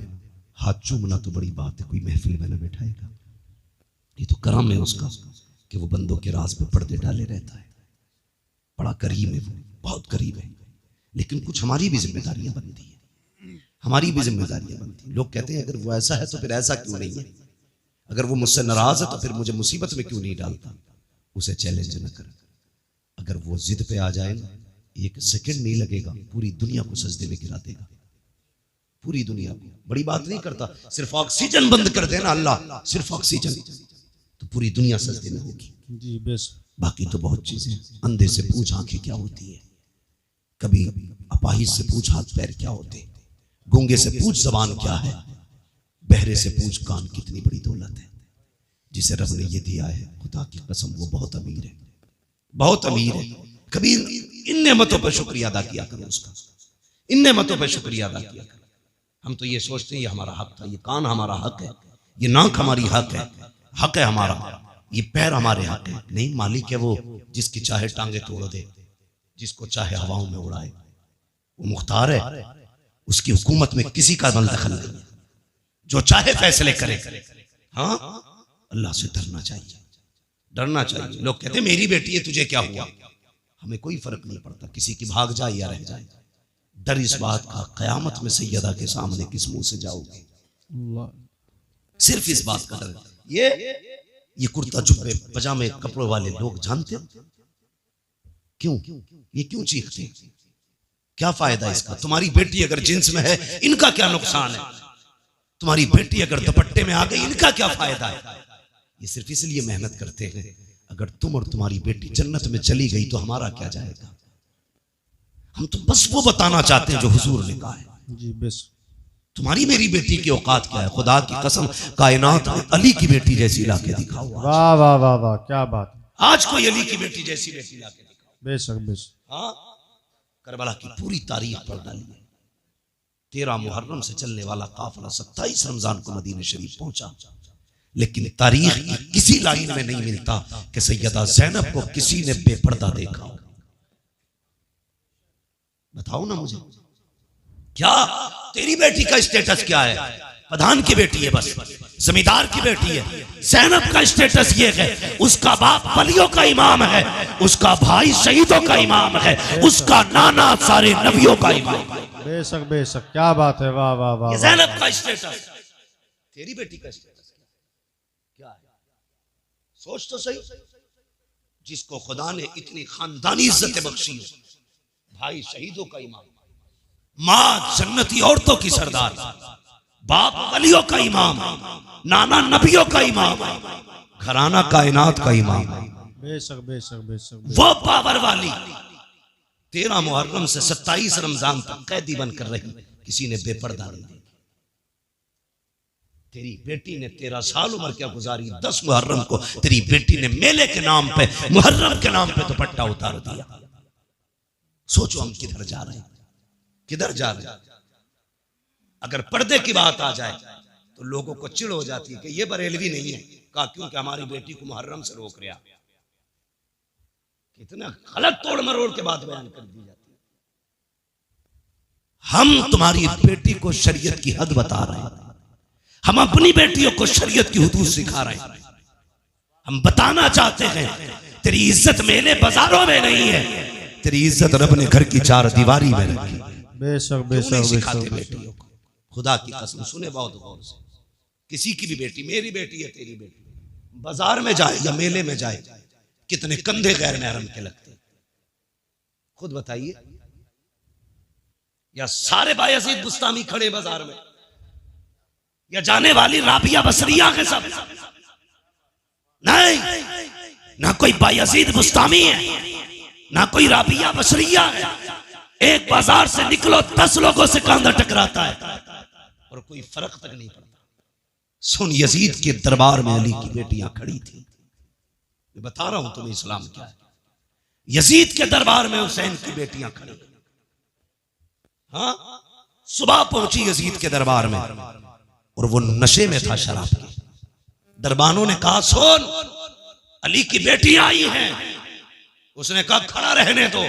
[SPEAKER 1] हाथ चूमना तो बड़ी बात है, कोई महफिल में न बैठाएगा। ये तो करम है उसका कि वो बंदों के राज पे पर्दे डाले रहता है। बड़ा करीब है वो, बहुत करीब है। लेकिन कुछ हमारी भी जिम्मेदारियां बनती है, हमारी भी जिम्मेदारियां बनती हैं। लोग कहते हैं अगर वो ऐसा है तो फिर ऐसा क्यों नहीं है, अगर वो मुझसे नाराज है तो फिर मुझे मुसीबत में क्यों नहीं डालता। उसे चैलेंज न कर, अगर वो जिद पे आ जाए ना, एक सेकंड नहीं लगेगा, पूरी दुनिया को सजदे में गिरा देगा, पूरी दुनिया को। बड़ी बात नहीं करता, सिर्फ ऑक्सीजन बंद कर देना अल्लाह, सिर्फ ऑक्सीजन, तो पूरी दुनिया सजदे में होगी
[SPEAKER 2] जी। बेशक।
[SPEAKER 1] बाकी तो बहुत चीजें। अंधे से पूछ आंखें क्या होती है, कभी अपाहिज से पूछ हाथ पैर क्या होते, गूंगे से पूछ जबान क्या है, बहरे से पूछ कान कितनी बड़ी दौलत है। जिसे रब ने ये दिया है खुदा की कसम वो बहुत अमीर है, बहुत अमीर है। कभी इन नेमतों पर शुक्रिया अदा किया करो उसका, इन नेमतों पर शुक्रिया अदा किया करो। हम तो ये सोचते हैं ये हमारा हक था, ये कान हमारा हक है, ये नाक हमारी हक है हमारा, ये पैर हमारे हक है। नहीं, मालिक है वो जिसकी चाहे टांगे तोड़ दे, जिसको चाहे हवाओं में उड़ाए, वो मुख्तार है, उसकी हुकूमत में किसी का दखल नहीं है, जो चाहे फैसले करे। हाँ, अल्लाह से डरना चाहिए, डरना चाहिए। लोग कहते हैं मेरी बेटी है तुझे क्या हुआ, हमें कोई फर्क नहीं पड़ता, किसी की भाग जाए या रह जाए। डर इस बात का कयामत में सैयदा के सामने किस मुंह से जाओगे, सिर्फ इस बात का डर। ये कुर्ता जुब्बे पजामे कपड़ों वाले लोग जानते हो क्यों, ये क्यों चीखते हैं, क्या फायदा इसका? तुम्हारी बेटी अगर जींस में है इनका क्या नुकसान है, तुम्हारी बेटी अगर दुपट्टे में आ गई इनका क्या फायदा है? ये सिर्फ इसलिए मेहनत करते हैं, अगर तुम और तुम्हारी बेटी जन्नत में चली गई तो हमारा क्या जाएगा। हम तो बस वो बताना चाहते हैं जो हुजूर ने कहा है
[SPEAKER 2] जी। बस
[SPEAKER 1] तुम्हारी मेरी बेटी की औकात क्या है। खुदा की कसम कायनात में अली की बेटी जैसी लाके दिखाओ।
[SPEAKER 2] वाह वाह वाह वाह, क्या बात।
[SPEAKER 1] आज कोई अली की बेटी जैसी बेटी लाके दिखाओ।
[SPEAKER 2] बेशक बेशक।
[SPEAKER 1] हाँ, करबला की पूरी तारीख पढ़ डाली है। 13 मुहर्रम से चलने वाला काफिला 27 रमजान को मदीना शरीफ पहुंचा, लेकिन तारीख की किसी लाइन में नहीं मिलता कि सैयदा ज़ैनब को किसी ने बेपर्दा देखा हो। बताओ ना मुझे, क्या तेरी बेटी का स्टेटस क्या है? प्रधान की बेटी है, बस जमींदार की बेटी है। ज़ैनब का स्टेटस ये है, उसका बाप वलियों का इमाम है, उसका भाई शहीदों का इमाम है, उसका नाना सारे नबियों का इमाम है।
[SPEAKER 2] बेशक बेशक, क्या बात है। वाह वाह वाह।
[SPEAKER 1] ज़ैनब का स्टेटस, तेरी बेटी का स्टेटस क्या है? सोच तो सही। जिसको खुदा ने इतनी खानदानी इज्जत बख्शी हो, भाई शहीदों का इमाम, माँ जन्नती औरतों की सरदार, बाप वलियों का इमाम, नाना नबियों का इमाम, घराना कायनात का इमाम।
[SPEAKER 2] बेशक बेशक बेशक।
[SPEAKER 1] वो पावर वाली 13 मुहर्रम से 27 रमजान तक कैदी बनकर रही, किसी ने बेपर्दा नहीं देखी। तेरी बेटी ने 13 साल उम्र क्या गुजारी, 10 मुहर्रम को तेरी बेटी ने मेले के नाम पे, मुहर्रम के नाम पे दुपट्टा उतार दिया। सोचो हम किधर जा रहे हैं, किधर जा रहे हैं। अगर पर्दे की बात आ जाए तो लोगों को चिढ़ हो जाती है कि ये बरेलवी नहीं है। कहा क्योंकि हमारी बेटी को मुहर्रम से रोक रहा। कितना गलत तोड़ मरोड़ के बात बयान कर दी जाती है। हम तुम्हारी बेटी को शरीयत की हद बता रहे हैं, हम अपनी बेटियों को शरीयत की हुदूद सिखा रहे हैं। हम बताना चाहते हैं तेरी इज्जत मेले बाजारों में नहीं है, तेरी इज्जत रब ने घर की चार दीवारी में रखी।
[SPEAKER 2] बेशक
[SPEAKER 1] क्यों नहीं सिखाते बेटियों को? खुदा की कसम सुने बहुत गौर से, किसी की भी बेटी, मेरी बेटी है, तेरी बेटी, बाजार में जाए या मेले में जाए, कितने कंधे गैर महरम के लगते, खुद बताइए। या सारे बायजीद बुस्तामी खड़े बाजार में, या जाने वाली राबिया बसरिया के सब? नहीं, ना कोई बायजीद बुस्तामी है, ना कोई राबिया बसरिया है। एक बाजार से निकलो 10 लोगों से कांधा टकराता है और कोई फर्क तक नहीं पड़ता। सुन, यजीद के दरबार में अली की बेटियां खड़ी थी। मैं बता रहा हूं तुम्हें इस्लाम क्या है। यजीद के दरबार में हुसैन की बेटियां खड़ी। हाँ, सुबह पहुंची यजीद के दरबार में और वो नशे में था शराब के। दरबानों ने कहा सुन, अली की बेटियां आई हैं। उसने कहा खड़ा रहने दो।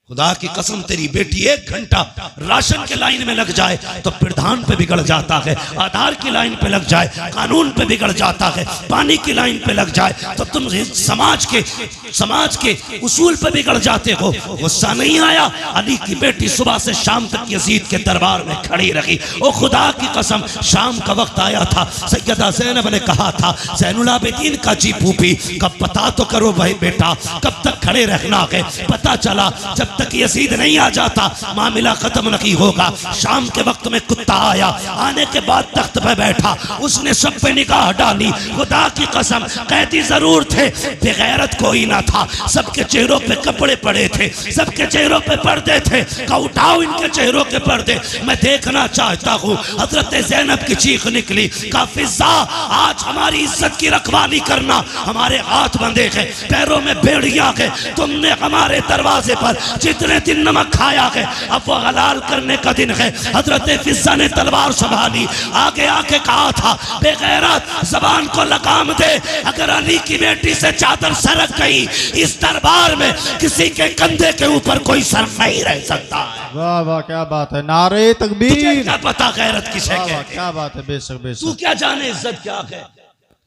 [SPEAKER 1] खुदा की कसम तेरी बेटी 1 घंटा राशन के लाइन में लग जाए तो प्रधान पे बिगड़ जाता है, आधार की लाइन पे लग जाए कानून पे बिगड़ जाता है, पानी की लाइन पे लग जाए तो तुम समाज के उसूल पे बिगड़ जाते हो। गुस्सा नहीं आया? अली की बेटी सुबह से शाम तक यजीद के दरबार में खड़ी रही। ओ खुदा की कसम, शाम का वक्त आया था, सैयदा ज़ैनब ने कहा था ज़ैनुल आबिदीन का जी फूफी कब पता तो करो भाई बेटा, कब तक खड़े रहना है। पता चला जब तक यजीद नहीं आ जाता मामला खत्म नहीं होगा। शाम के वक्त में कुत्ता आया, आने के बाद तख्त पे बैठा, उसने सब पे निगाह डाली। खुदा की कसम कैदी जरूर थे, बेगैरत कोई ना था। सबके चेहरों पे कपड़े पड़े थे, सबके चेहरों पे पर्दे थे। का उठाओ इनके चेहरों के पर्दे, मैं देखना चाहता हूँ। हजरत ज़ैनब की चीख निकली, का फिजा आज हमारी इज्जत की रखवाली करना, हमारे हाथ बंधे हैं, पैरों में बेड़ियां हैं। तुमने हमारे दरवाजे पर जितने दिन नमक खाया है अब वो हलाल करने का दिन है। हजरत फिजा ने तलवार संभाली, आगे आके कहा था बेगैरत जबान को लगाम दे, अगर अली की बेटी से चादर सरक गई इस दरबार में किसी के कंधे के ऊपर कोई सर नहीं रह सकता।
[SPEAKER 2] वाह वाह, क्या बात है, नारे तकबीर।
[SPEAKER 1] क्या पता गैरत किसे कहते?
[SPEAKER 2] क्या बात है, बेशक बेशक।
[SPEAKER 1] तू क्या जाने इज्जत क्या है?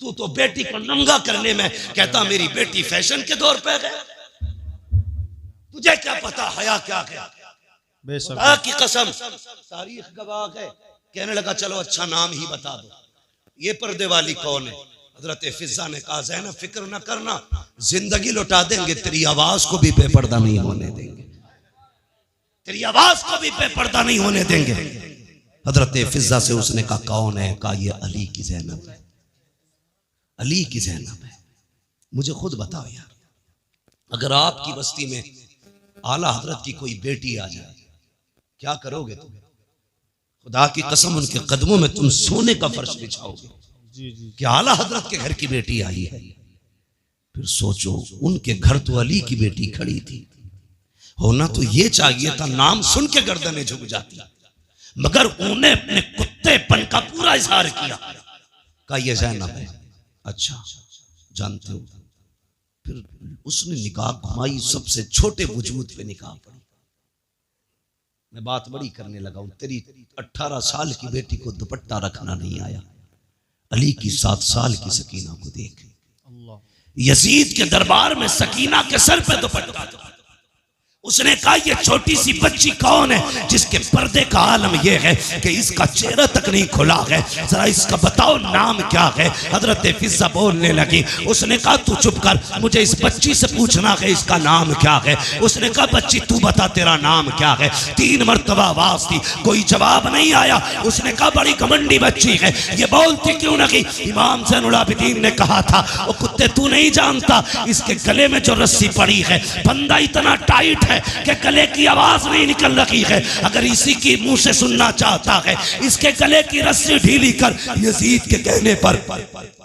[SPEAKER 1] तू तो बेटी को नंगा करने में कहता मेरी बेटी फैशन के दौर पे है। तुझे क्या पता हया क्या है?
[SPEAKER 2] बेशक
[SPEAKER 1] खुदा की कसम तारीख गवाह है। कहने लगा चलो अच्छा नाम ही बता दो, ये पर्दे वाली कौन है? हजरत फिजा ने कहा ज़ैनब फिक्र न करना, जिंदगी लौटा देंगे, तेरी आवाज को भी बेपर्दा नहीं होने देंगे, तेरी आवाज को भी बेपर्दा नहीं होने देंगे। हजरत फिजा से उसने कहा कौन है? कहा ये अली की ज़ैनब है, अली की ज़ैनब है। मुझे खुद बताओ यार, अगर आपकी बस्ती में आला हजरत की कोई बेटी आ जाए क्या करोगे तुम? खुदा की कसम उनके कदमों में तुम सोने का फर्श बिछाओगे कि आला हजरत के घर की बेटी आई है। फिर सोचो उनके घर तो अली की बेटी खड़ी थी, होना तो ये चाहिए था नाम सुन के गर्दनें झुक जाती, मगर उन्हें अपने कुत्तेपन का पूरा इजहार किया। कहा ये ज़ैनब है। अच्छा जानते हो? फिर उसने निकाह घुमाई, सबसे छोटे वजूद पे निकाह पड़ी। मैं बात बड़ी करने लगा हूं, तेरी 18 साल की बेटी को दुपट्टा रखना नहीं आया, अली की 7 साल की सकीना को देख। यजीद के दरबार में सकीना के सर पे दुपट्टा था। उसने कहा ये छोटी सी बच्ची कौन है जिसके पर्दे का आलम यह है कि इसका चेहरा तक नहीं खुला है, जरा इसका बताओ नाम क्या है? हजरत फिजा बोलने लगी। उसने कहा तू चुप कर, मुझे इस बच्ची से पूछना है इसका नाम क्या है। उसने कहा बच्ची तू बता तेरा नाम क्या है। 3 मरतबा आवाज दी, कोई जवाब नहीं आया। उसने कहा बड़ी घमंडी बच्ची है, ये बोलती क्यों नहीं? इमाम ज़ैनुल आबिदीन ने कहा था वो कुत्ते तू नहीं जानता, इसके गले में जो रस्सी पड़ी है फंदा इतना टाइट कि गले की आवाज नहीं निकल रही है। अगर इसी की मुंह से सुनना चाहता है इसके गले की रस्सी ढीली कर। यजीद के कहने पर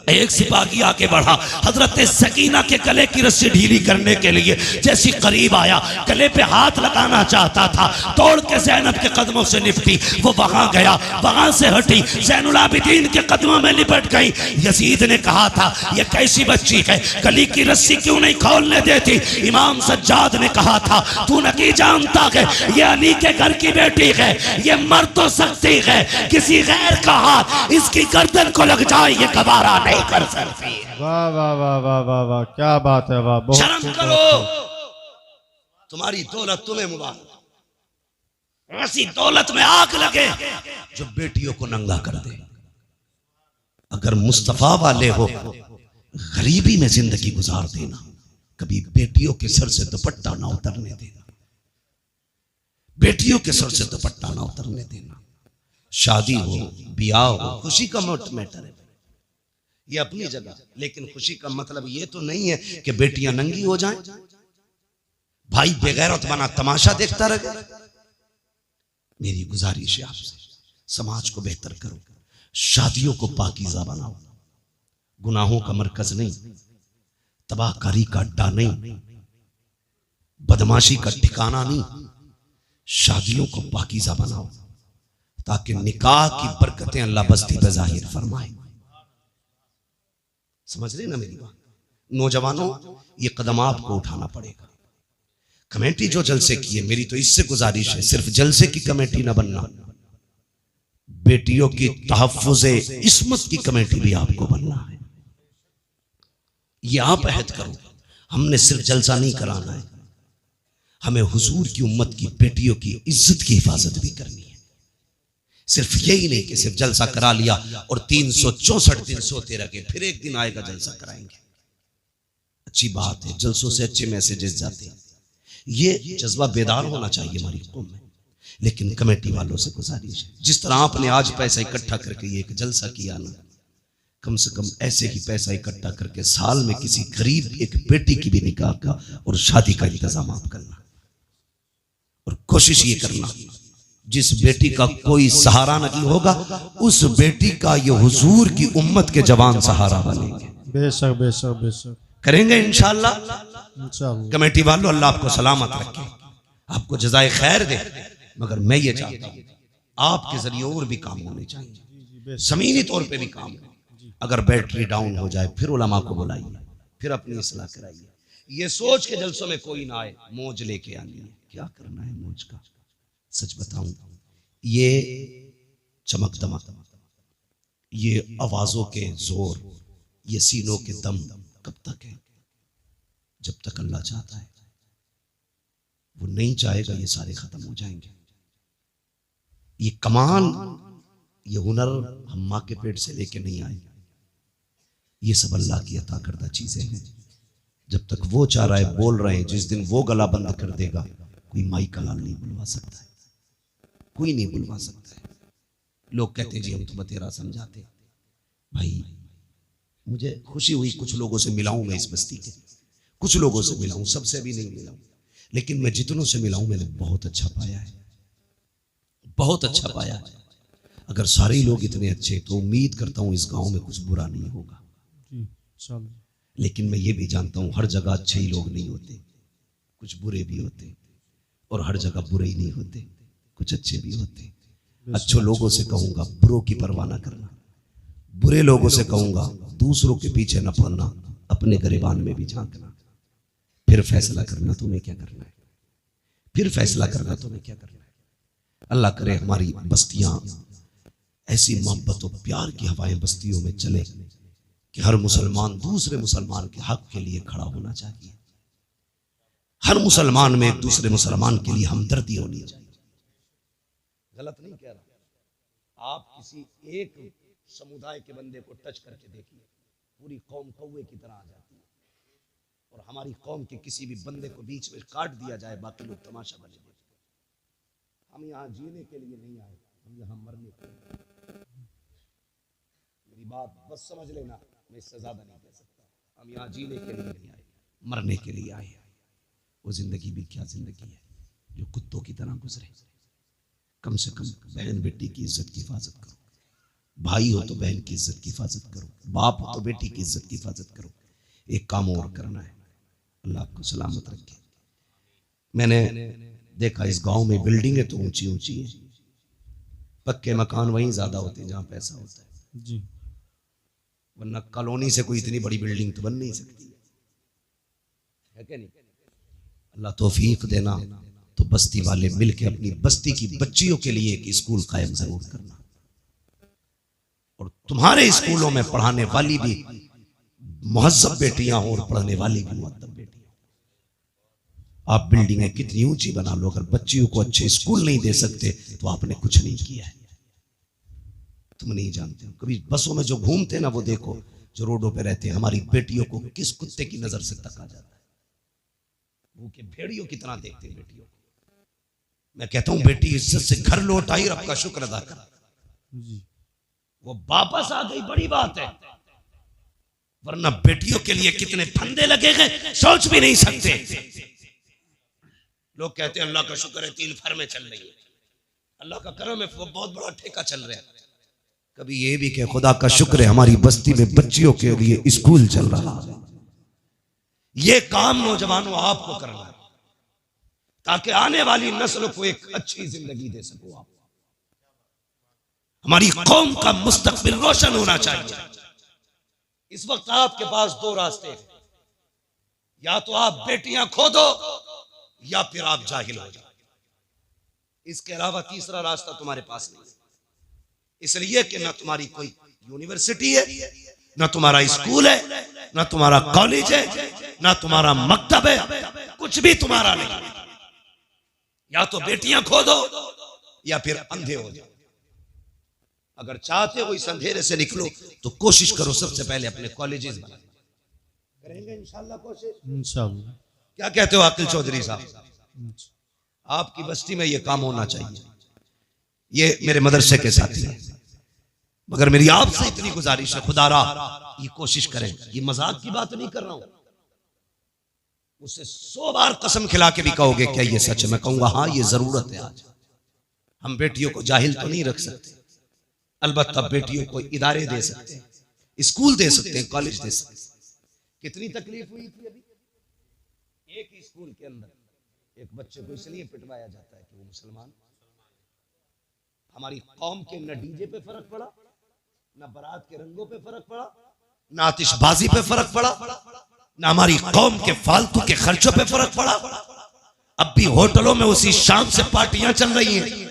[SPEAKER 1] एक सिपाही आके बढ़ा, हजरत सकीना के गले की रस्सी ढीली करने के लिए जैसी करीब आया, गले पे हाथ लगाना चाहता था, तोड़ के ज़ैनब के कदमों से निपटी। वो वहां गया, वहां से हटी, ज़ैनुल आबिदीन के कदमों में लिपट गई। यजीद ने कहा था ये कैसी बच्ची है, गली की रस्सी क्यों नहीं खोलने देती। इमाम सज्जाद ने कहा था तू नहीं जानता है ये अली के घर की बेटी है, ये मर तो सकती है, किसी गैर का हाथ इसकी गर्दन को लग जाए ये गवारा नहीं कर सकती।
[SPEAKER 2] वाह वाह वाह वाह वाह वाह, क्या बात है, वाह, बहुत
[SPEAKER 1] शर्म करो, तुम्हारी दौलत तुम्हें मुबारक। ऐसी दौलत में आग लगे जो बेटियों को नंगा कर दे। अगर मुस्तफा वाले हो, गरीबी में जिंदगी गुजार देना, कभी बेटियों के सर से दुपट्टा ना उतरने देना, बेटियों के सर से दुपट्टा ना उतरने देना। शादी हो, ब्याह हो, खुशी का मैटर है ये अपनी जगह, लेकिन खुशी का मतलब ये तो नहीं है कि बेटियां नंगी हो जाएं, भाई बेगैरत बना तमाशा देखता रहे। मेरी गुजारिश है आपसे, समाज को बेहतर करो, शादियों को पाकीज़ा बनाओ, गुनाहों का मरकज नहीं, तबाहकारी का अड्डा नहीं, बदमाशी का ठिकाना नहीं। शादियों को पाकीज़ा बनाओ ताकि निकाह की बरकतें अल्लाह बस्ती पे जाहिर फरमाए। समझ रहे ना मेरी बात? नौजवानों, ये कदम आपको उठाना पड़ेगा। कमेटी जो जलसे की है, मेरी तो इससे गुजारिश है, सिर्फ जलसे की कमेटी ना बनना, बेटियों की तहफ्फुज़े इस्मत की कमेटी भी आपको बनना है। ये आप अहद करो, हमने सिर्फ जलसा नहीं कराना है, हमें हुजूर की उम्मत की बेटियों की इज्जत की हिफाजत भी करनी है। सिर्फ यही नहीं कि सिर्फ जलसा करा लिया और 364 दिन सोते रह गए, फिर एक दिन आएगा जलसा कराएंगे। अच्छी बात है, जलसों से अच्छे मैसेजेस जाते हैं, ये जज्बा बेदार होना चाहिए हमारी कौम में। लेकिन कमेटी वालों से गुजारिश है, जिस तरह आपने आज पैसा इकट्ठा करके ये एक जलसा किया ना, कम से कम ऐसे ही पैसा इकट्ठा करके साल में किसी गरीब एक बेटी की भी निकाह का और शादी का इंतजाम आप करना। और कोशिश ये करना जिस बेटी का कोई सहारा नहीं होगा, उस बेटी का ये हुजूर की उम्मत के जवान सहारा बनेंगे।
[SPEAKER 2] बेशक बेशक बेशक
[SPEAKER 1] करेंगे इंशाअल्लाह।
[SPEAKER 2] इंशाअल्लाह।
[SPEAKER 1] कमेटी वालों, अल्लाह आपको सलामत रखे, आपको जज़ाए खैर दे। मगर मैं ये चाहता हूँ आपके जरिए और भी काम होने चाहिए, ज़मीनी तौर पे भी काम हो। अगर बैटरी डाउन हो जाए फिर उलमा को बुलाइए, फिर अपनी इस्लाह कराइए। ये सोच के जलसों में कोई ना आए मौज लेके आनी है। क्या करना है मौज का? सच बताऊं, ये चमक दमक, ये आवाजों के जोर, ये सीनों के दम कब तक है? जब तक अल्लाह चाहता है। वो नहीं चाहेगा ये सारे खत्म हो जाएंगे। ये कमाल, ये हुनर हम माँ के पेट से लेके नहीं आए, ये सब अल्लाह की अता करदा चीजें हैं। जब तक वो चाह रहा है बोल रहे हैं, जिस दिन वो गला बंद कर देगा कोई माई का लाल नहीं बुलवा सकता है, कोई नहीं बुलवा सकता है। लोग कहते हैं जी हम तो बतेरा समझाते। भाई मुझे खुशी हुई, कुछ लोगों से मिला हूं मैं इस बस्ती के, कुछ लोगों से मिला हूं, सबसे भी नहीं मिला हूं, लेकिन मैं जितनों से मिला हूं मैंने बहुत अच्छा पाया है, बहुत अच्छा पाया है। अगर सारे लोग इतने अच्छे तो उम्मीद करता हूं इस गांव में कुछ बुरा नहीं होगा। लेकिन मैं ये भी जानता हूं हर जगह अच्छे ही लोग नहीं होते, कुछ बुरे भी होते, और हर जगह बुरे ही नहीं होते, कुछ अच्छे भी होते। अच्छे लोगों से कहूंगा बुरों की परवाह ना करना, बुरे लोगों से कहूंगा दूसरों के पीछे न पड़ना, अपने गिरबान में भी झांकना, फिर फैसला करना तुम्हें क्या करना है, फिर फैसला करना तुम्हें क्या करना है। अल्लाह करे हमारी बस्तियां ऐसी मोहब्बत और प्यार की हवाएं बस्तियों में चले कि हर मुसलमान दूसरे मुसलमान के हक के लिए खड़ा होना चाहिए, हर मुसलमान में एक दूसरे मुसलमान के लिए हमदर्दी होनी चाहिए। गलत नहीं कह रहा, आप किसी एक समुदाय के बंदे को टच करके देखिए, पूरी कौम कौवे की तरह आ जाती है। और हमारी कौम के किसी भी बंदे को बीच में काट दिया जाए, बाकी लोग तमाशा बने देखते। हम यहाँ जीने के लिए नहीं आए, हम यहाँ मरने के लिए। मेरी बात बस समझ लेना, मैं इससे ज्यादा नहीं कह सकता। हम यहाँ जीने के लिए नहीं आए, मरने के लिए आए। वो जिंदगी भी क्या जिंदगी है जो कुत्तों की तरह गुजरे। कम से कम बहन बेटी की इज्जत की हिफाजत करो, भाई हो तो बहन की इज्जत की हिफाजत करो, बाप हो तो बेटी की इज्जत की हिफाजत करो। एक काम और करना है, अल्लाह आपको सलामत रखे। मैंने देखा इस गांव में बिल्डिंगें तो ऊंची ऊंची हैं, पक्के मकान वहीं ज्यादा होते हैं जहां पैसा होता है
[SPEAKER 2] जी।
[SPEAKER 1] वरना कॉलोनी से कोई इतनी बड़ी बिल्डिंग तो बन नहीं सकती है क्या नहीं? अल्लाह तौफीक देना तो बस्ती वाले मिलके अपनी बस्ती की बच्चियों के लिए एक स्कूल कायम जरूर करना, और तुम्हारे स्कूलों में पढ़ाने वाली भी मुहज्जब बेटियां हो और पढ़ने वाली भी मुअद्दब बेटियां। आप बिल्डिंगें कितनी ऊंची बना लो, अगर बच्चियों को अच्छे स्कूल नहीं दे सकते तो आपने कुछ नहीं किया है। तुम नहीं जानते हो, कभी बसों में जो घूमते ना वो देखो, जो रोडों पे रहते हैं, हमारी बेटियों को किस कुत्ते की नजर से तका जाता है, भूखे भेड़ियों की तरह देखते हैं बेटियों को। मैं कहता हूं बेटी इज्जत से घर लौट आई, रब का शुक्र अदा कर, वो वापस आ गई, बड़ी बात है। वरना बेटियों के लिए कितने फंदे लगे गए सोच भी नहीं सकते। लोग कहते हैं अल्लाह का शुक्र है 3 फर्में चल रही है, अल्लाह का करम है, वो बहुत बड़ा ठेका चल रहा है। कभी ये भी कहे खुदा का शुक्र है हमारी बस्ती में बच्चियों के लिए स्कूल चल रहा है। ये काम नौजवानों आपको करना है ताकि आने वाली नस्ल को एक अच्छी जिंदगी दे सको आप। हमारी कौम का मुस्तकबिल रोशन होना चाहिए। इस वक्त आपके पास 2 रास्ते हैं, या तो आप बेटियां खो दो या फिर आप जाहिल हो जाओ। इसके अलावा तीसरा रास्ता तुम्हारे पास नहीं है। इसलिए कि ना तुम्हारी कोई यूनिवर्सिटी है, ना तुम्हारा स्कूल है, ना तुम्हारा कॉलेज है, ना तुम्हारा मकतब है, कुछ भी तुम्हारा नहीं। या तो बेटियां खो दो या फिर अंधे हो जाओ। अगर चाहते हो इस अंधेरे से निकलो तो कोशिश करो सबसे पहले अपने कॉलेजेस बनाने। करेंगे इंशाल्लाह कोशिश, इंशाल्लाह। क्या कहते हो आकिल चौधरी साहब? आपकी बस्ती में ये काम होना चाहिए। ये मेरे मदरसे के साथी हैं, मगर मेरी आपसे इतनी गुजारिश है, खुदारा ये कोशिश करें। ये मजाक की बात नहीं कर रहा हूं, मुझसे 100 बार कसम खिला के भी कहोगे क्या ये सच है, मैं कहूंगा हाँ ये जरूरत है। आज हम बेटियों को जाहिल तो नहीं रख सकते, अलबत्ता बेटियों को इदारे दे सकते हैं, स्कूल दे सकते हैं, कॉलेज दे सकते हैं। कितनी तकलीफ हुई थी अभी, एक ही स्कूल के अंदर एक बच्चे को इसलिए पिटवाया जाता है कि वो मुसलमान। हमारी कौम के न डीजे पे फर्क पड़ा, न बारात के रंगों पे फर्क पड़ा, न आतिशबाजी पे फर्क पड़ा, न हमारी कौम के फालतू के खर्चों पे फर्क पड़ा। अब भी होटलों में उसी शान से पार्टियां चल रही हैं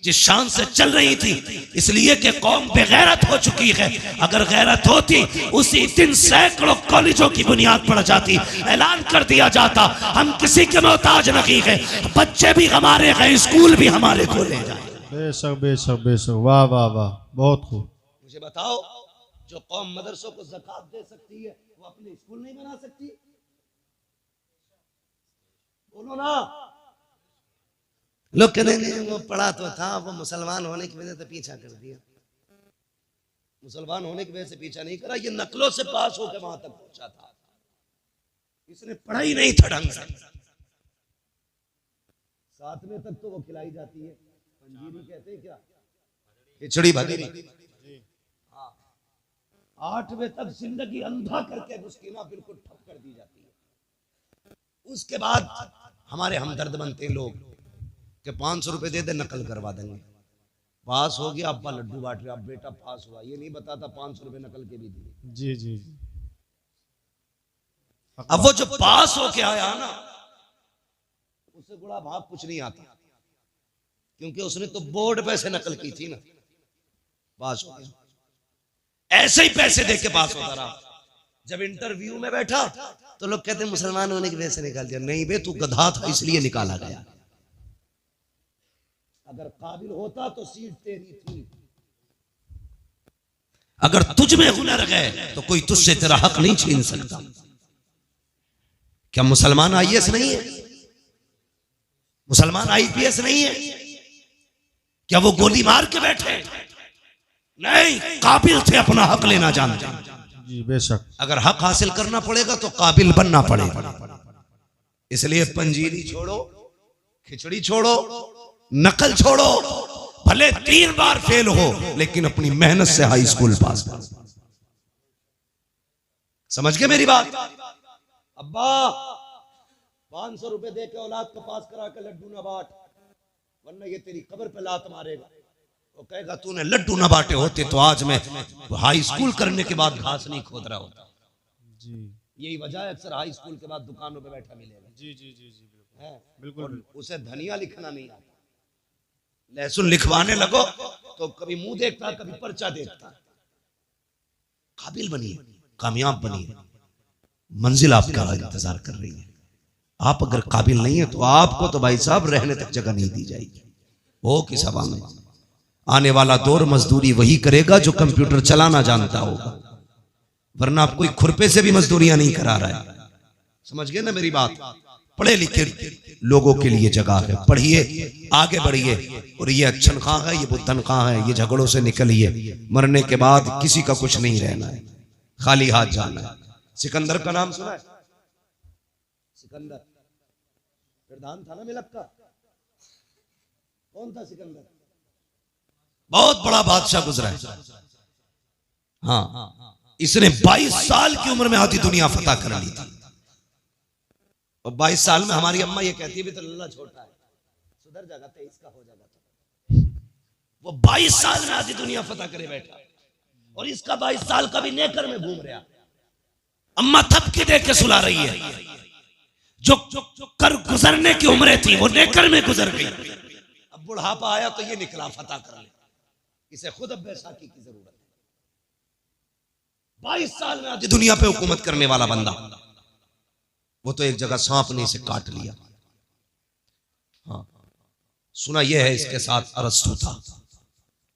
[SPEAKER 1] जिस शान से चल रही थी, इसलिए कि कौम बेगैरत हो चुकी है। अगर गैरत होती उसी दिन सैकड़ों कॉलेजों की बुनियाद पड़ जाती, ऐलान कर दिया जाता हम किसी के मोहताज नहीं है, बच्चे भी हमारे हैं, स्कूल भी हमारे खोले जाए।
[SPEAKER 2] बेशक बेशक बेशक, वाह वाह वाह, बहुत खूब।
[SPEAKER 1] मुझे बताओ, जो कौम मदरसों को ज़कात दे सकती है वो अपने स्कूल नहीं बना सकती? बोलो ना। लोग कहते हैं वो पढ़ा तो था, वो मुसलमान होने की वजह से पीछा कर दिया। मुसलमान होने की वजह से पीछा नहीं करा, ये नकलों से पास होकर वहां तक पहुंचा था। इसने पढ़ाई नहीं था ढंग से। 7वें तक तो वो खिलाई जाती है, पंजीरी कहते हैं क्या, खिचड़ी भदीरी। हाँ, 8वें तक जिंदगी अंधा करके उसकी ना बिल्कुल ठप कर दी जाती है। उसके बाद हमारे हमदर्द बनते लोग कि 500 रुपए दे दे नकल करवा देंगे, पास हो गया, अब्बा लड्डू बांट रहे, अब बेटा पास हुआ, ये नहीं बताता 500 रुपए नकल के भी दिए।
[SPEAKER 2] जी जी।
[SPEAKER 1] अब वो जो पास होके आया ना, उससे बड़ा भाग कुछ नहीं आता, क्योंकि उसने तो बोर्ड पे से नकल की थी ना, पास हो गया। ऐसे ही पैसे दे के पास होता रहा। जब इंटरव्यू में बैठा तो लोग कहते हैं मुसलमान होने की वजह से निकाल दिया। नहीं बे, तू गधा था इसलिए निकाला गया। अगर काबिल होता तो सीट तेरी थी। अगर तुझ में हुनर है तो कोई तुझसे तेरा हक नहीं छीन सकता। क्या मुसलमान आईएएस नहीं है? मुसलमान आईपीएस नहीं है? क्या वो गोली मार के बैठे? नहीं, काबिल थे अपना हक लेना जानते।
[SPEAKER 2] जी बेशक।
[SPEAKER 1] अगर हक हासिल करना पड़ेगा तो काबिल बनना पड़ेगा। इसलिए पंजीरी छोड़ो, खिचड़ी छोड़ो, नकल छोड़ो, भले 3 बार फेल हो लेकिन अपनी मेहनत से हाई स्कूल पास कर। समझ गए मेरी बात? अब्बा 500 रुपए दे के औलाद को पास करा के लड्डू ना बांट, वरना ये तेरी कब्र पे लात मारेगा। वो कहेगा तूने लड्डू ना बांटे होते तो आज मैं हाई स्कूल करने के बाद घास नहीं खोद रहा होता।
[SPEAKER 2] जी
[SPEAKER 1] यही वजह है अक्सर हाई स्कूल के बाद दुकानों पे बैठा मिलेगा।
[SPEAKER 2] जी जी जी जी
[SPEAKER 1] बिल्कुल। और उसे धनिया लिखना नहीं आता, लहसुन लिखवाने लगो तो कभी मुंह देखता कभी पर्चा देखता। काबिल बनिए, कामयाब बनिए, मंजिल आपका इंतजार कर रही है। आप अगर काबिल नहीं है तो आपको तो भाई साहब रहने तक जगह नहीं दी जाएगी। वो किस हवा में आने वाला दौर मजदूरी वही करेगा जो कंप्यूटर चलाना जानता होगा, वरना आप कोई खुरपे से भी मजदूरियां नहीं करा रहा है। समझ गए ना मेरी बात? पढ़े लिखे लोगों के लिए जगह है, पढ़िए, आगे बढ़िए। और ये अच्छन खां है, ये बुद्धन खां है, ये झगड़ों से निकलिए। मरने के बाद किसी का कुछ नहीं रहना है, खाली हाथ जाना है। सिकंदर का नाम सुना है? सिकंदर प्रधान था ना मिलक का। कौन था सिकंदर? बहुत बड़ा बादशाह गुजरा है। हाँ, इसने 22 साल की उम्र में आधी दुनिया फतह कर ली थी। और 22 साल में हमारी अम्मा ये कहती है भी तो लल्ला छोटा है, सुधर जाएगा, 23 का हो जाएगा। तो वो 22 साल में आधी दुनिया फतह करे बैठा, और इसका 22 साल का भी नेकर में घूम रहा। अम्मा थपकी दे के सुला रही है। जो कर गुजरने की उम्रें थी वो नेकर में गुजर गई। अब बुढ़ापा आया तो ये निकला फतह कर ले। इसे खुद अब बैसाखी की जरूरत है। 22 साल में आधी दुनिया पे हुकूमत करने वाला बंदा, वो तो एक जगह सांप ने इसे काट लिया। हाँ, सुना यह है इसके साथ अरस्तु था,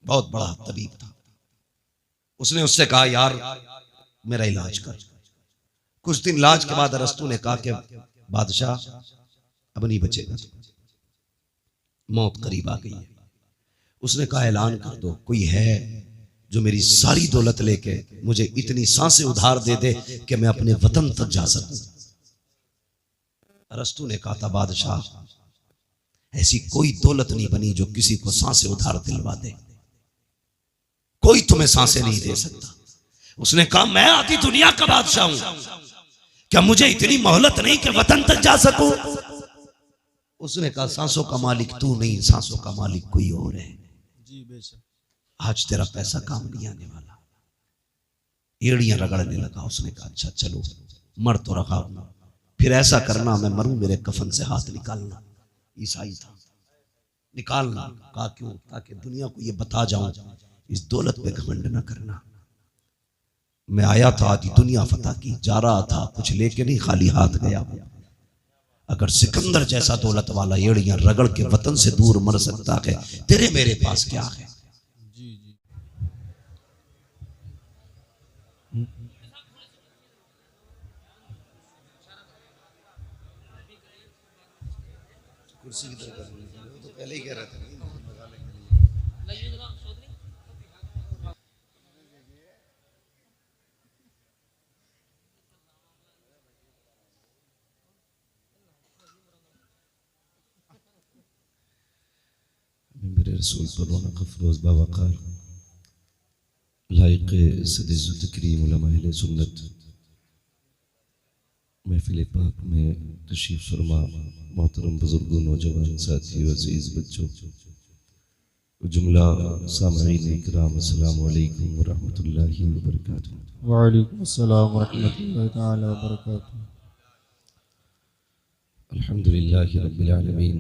[SPEAKER 1] बहुत बड़ा तबीब था। उसने उससे कहा यार मेरा इलाज कर। कुछ दिन इलाज के बाद अरस्तु ने कहा कि बादशाह अब नहीं बचेगा, मौत करीब आ गई है। उसने कहा ऐलान कर दो, कोई है जो मेरी सारी दौलत लेके मुझे इतनी सांसें उधार दे दे कि मैं अपने वतन तक जा सकूं। अरस्तु ने कहा था बादशाह ऐसी कोई दौलत नहीं बनी जो किसी को सांसें उधार दिलवा दे, कोई तुम्हें सांसें नहीं दे सकता। उसने कहा मैं आधी दुनिया का बादशाह हूं, क्या मुझे इतनी मोहलत नहीं कि वतन तक जा सकूं? उसने कहा सांसों का मालिक तू नहीं, सांसों का मालिक कोई और है।
[SPEAKER 2] जी बेशक।
[SPEAKER 1] आज तेरा पैसा काम नहीं आने वाला। एड़ियां रगड़ने लगा। उसने कहा अच्छा चलो, मर तो रखा हूं, फिर ऐसा करना मैं मरूं मेरे कफन से हाथ निकालना। ईसाई था, निकालना। कहा क्यों? ताकि दुनिया को ये बता जाऊं इस दौलत पे घमंड न करना। मैं आया था आधी दुनिया फतह की, जा रहा था कुछ लेके नहीं, खाली हाथ गया। अगर सिकंदर जैसा दौलत वाला एड़ियां रगड़ के वतन से दूर मर सकता है, तेरे मेरे पास क्या है?
[SPEAKER 2] जी जी।
[SPEAKER 1] कुर्सी की तरफ करनी है, वो तो पहले ही कह रहा था लगाने के लिए। मेरे रसूल पर रौनक अफरोज बावकार लायक सदीज़ तकरीम उलमा अहले सुन्नत महफिल पाक में तशरीफ फरमा मोहतरम बुजुर्गों, नौजवान साथियों, अजीज बच्चों, जुमला सामईन इकराम, अस्सलामु अलैकुम व रहमतुल्लाहि व बरकातुहू।
[SPEAKER 2] व अलैकुम अस्सलाम व रहमतुल्लाहि तआला व बरकातुहू।
[SPEAKER 1] अल्हम्दुलिल्लाहि रब्बिल आलमीन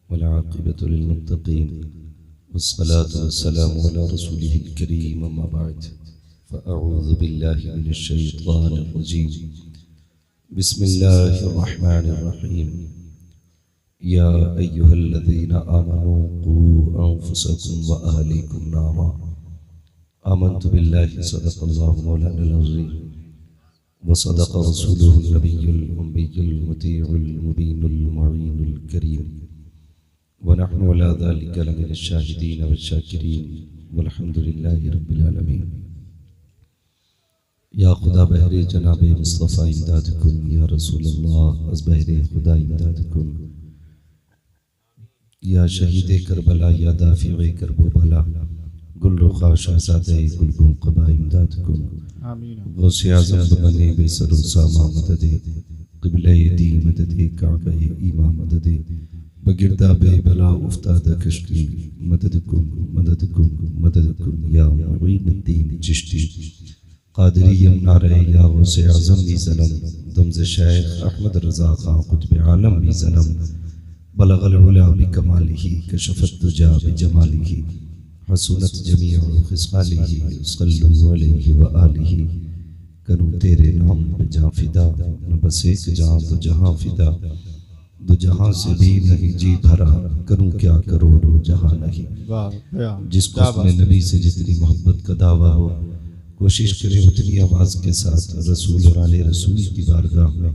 [SPEAKER 1] वल आक़िबतु लिल मुत्तक़ीन वस्सलातु वस्सलामु अला रसूलिहिल करीम, अम्मा बअद, फ़अऊज़ु बिल्लाहि मिनश शैतानिर रजीम। बिस्मिल्लाहिर रहमानिर रहीम। या अय्युहल्लज़ीना आमनू क़ू अन्फुसकुम व अहलीकुम नारा। आमन्तु बिल्लाहि सदक़ल्लाहु मौलानाल अज़ीम व सदक़ रसूलुहुन नबियुल उम्मियुल मुतीउल मुबीनुल मुईनुल करीम व नहनु अला ज़ालिका लमिनश शाहिदीन वश्शाकिरीन वल्हम्दुलिल्लाहि रब्बिल आलमीन। या खुदा बहरे जनाब मुस्तफ़ा इमदाद कुन, या रसूल अल्लाह अज़ बहरे खुदा इमदाद कुन। या शहीद करबला या दाफिए करबो बला गुल रुखा शहजादे गुलगुम क़बा इमदाद कुन
[SPEAKER 2] आमीन
[SPEAKER 1] गौसे आज़म बने बेसर सामा मददे क़िबले दी मददे काबे ईमा मददे बगिरदा बे बला उफ्ताद कश्ती मदद कुन या मुईनुद्दीन चिश्ती क़ादरी नारे या गौसे आज़म भी ज़लम दमज़ शेख अहमद रज़ा खां क़ुत्ब आलम भी ज़लम बलगल उला बिकमालिही कशफत दुजा बिजमालिही हसूनत जमीअ खिसालिही सल्लु अलैहि व आलिही करूं तेरे नाम पे जां फिदा न बस एक जां तो जहां फिदा दो जहां से भी नहीं जी भरा करूं क्या करोड़ों जहां नहीं।
[SPEAKER 2] वाह भैया
[SPEAKER 1] जिसको अपने नबी से जितनी मोहब्बत का दावा हो कोशिश करे उतनी आवाज़ के साथ रसूल और आले रसूल की बारगाह में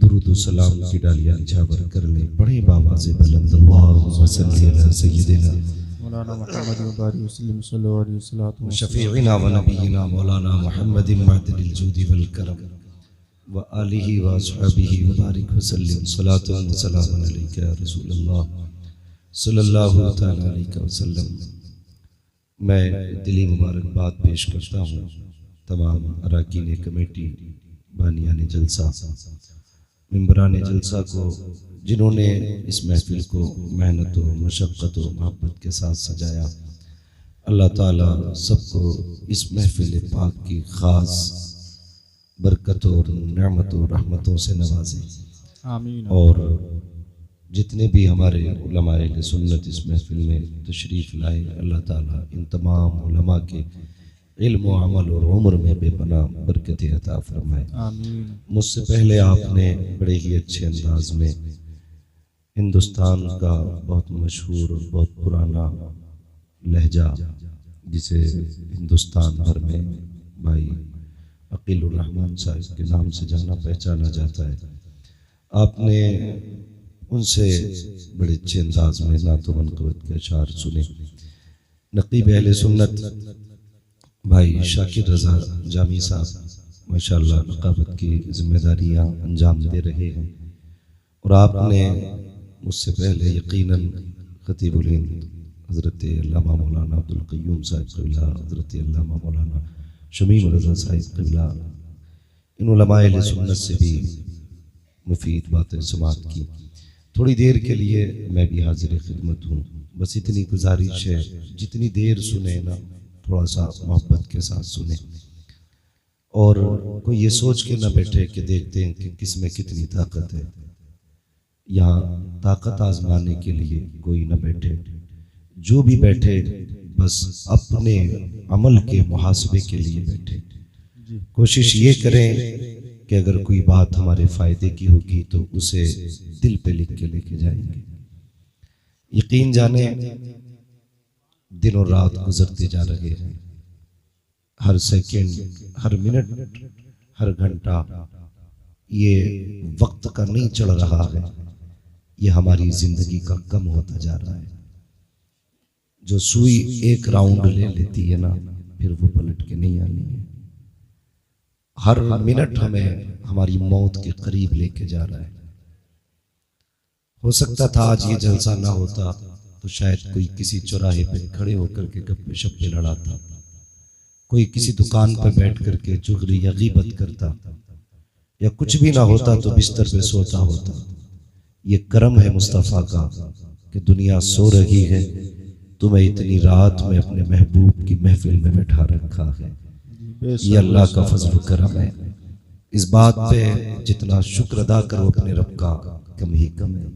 [SPEAKER 1] दुरूद सलाम की डालियां निछावर कर ले पढ़े बावाज़े बुलंद अल्लाहुम्मा सल्ली अला सय्यिदिना
[SPEAKER 2] मौलाना मुहम्मद बारी वसल्लम सल्लल्लाहु अलैहि वसल्लम
[SPEAKER 1] शफीइना व नबीना मौलाना मुहम्मदिन मअदिल जुदी वल करम व आलिहि व अस्हाबिहि व बारिक वसल्लम सलातु व सलामुन अलैका या रसूलल्लाह सल्लल्लाहु तआला अलैहि वसल्लम। मैं दिली मुबारकबाद पेश करता हूँ तमाम अरकान कमेटी बानियान जलसा मेंबरान जलसा को जिन्होंने इस महफिल को मेहनत व मशक्क़त व मोहब्बत के साथ सजाया। अल्लाह ताला सबको इस महफिल पाक की ख़ास बरकतों और नेमतों और रहमतों से नवाजे
[SPEAKER 2] आमीन।
[SPEAKER 1] और जितने भी हमारे उलमाए सुन्नत इस महफिल में तशरीफ़ लाए अल्लाह ताला इन तमाम उलमा के इल्म व अमल और उम्र में बेपनाह बरकत अता फरमाए
[SPEAKER 2] आमीन।
[SPEAKER 1] मुझसे पहले आपने बड़े ही अच्छे अंदाज में हिंदुस्तान का बहुत मशहूर और बहुत पुराना लहजा जिसे हिंदुस्तान भर में भाई अकीलुर रहमान साहब के नाम से जाना पहचाना जाता है, आपने उनसे बड़े अच्छे अंदाज में नातो मनक़बत के अशार सुने। नक़ीब अहले सुन्नत भाई शाकिर रज़ा जामी साहब माशाअल्लाह नक़ाबत की जिम्मेदारियां अंजाम दे रहे हैं और आपने मुझसे पहले यकीनन खतीबुल हिंद हज़रत अल्लामा मौलाना अब्दुल क़य्यूम साहब क़िबला, हज़रत अल्लामा मौलाना शमीम रज़ा साहब क़िबला, इन उलमाए अहले सुन्नत से भी मुफीद बातें समाअत की। थोड़ी देर के लिए मैं भी हाजिर खिदमत हूँ, बस इतनी गुजारिश है जितनी देर सुने ना थोड़ा सा मोहब्बत के साथ सुने और कोई ये सोच के ना बैठे कि देखते हैं कि किस में कितनी ताकत है। यहाँ ताकत आजमाने के लिए कोई ना बैठे, जो भी बैठे बस अपने अमल के मुहासबे के लिए बैठे। कोशिश ये करें कि अगर कोई बात हमारे फ़ायदे की होगी तो उसे दिल पे लिख के लेके जाएंगे। यकीन जाने दिन और रात गुजरते जा रहे हैं, हर सेकंड, हर मिनट, हर घंटा ये वक्त का नहीं चढ़ रहा है, ये हमारी जिंदगी का कम होता जा रहा है। जो सुई एक राउंड ले लेती है ना फिर वो पलट के नहीं आनी है। हर मिनट हमें हमारी मौत के करीब लेके जा रहा है। हो सकता था आज ये जलसा ना होता तो शायद कोई किसी चौराहे पे खड़े होकर के गप्पे शप्पे लड़ाता, कोई किसी दुकान पर बैठ करके चुगली या गीबत करता, या कुछ भी ना होता तो बिस्तर पे सोता होता। ये करम है मुस्तफ़ा का कि दुनिया सो रही है, तुम्हें इतनी रात में अपने महबूब की महफिल में बैठा रखा है। ये अल्लाह का फजल करम है। इस बात पे जितना शुक्र अदा करो अपने रब का कम ही कम है।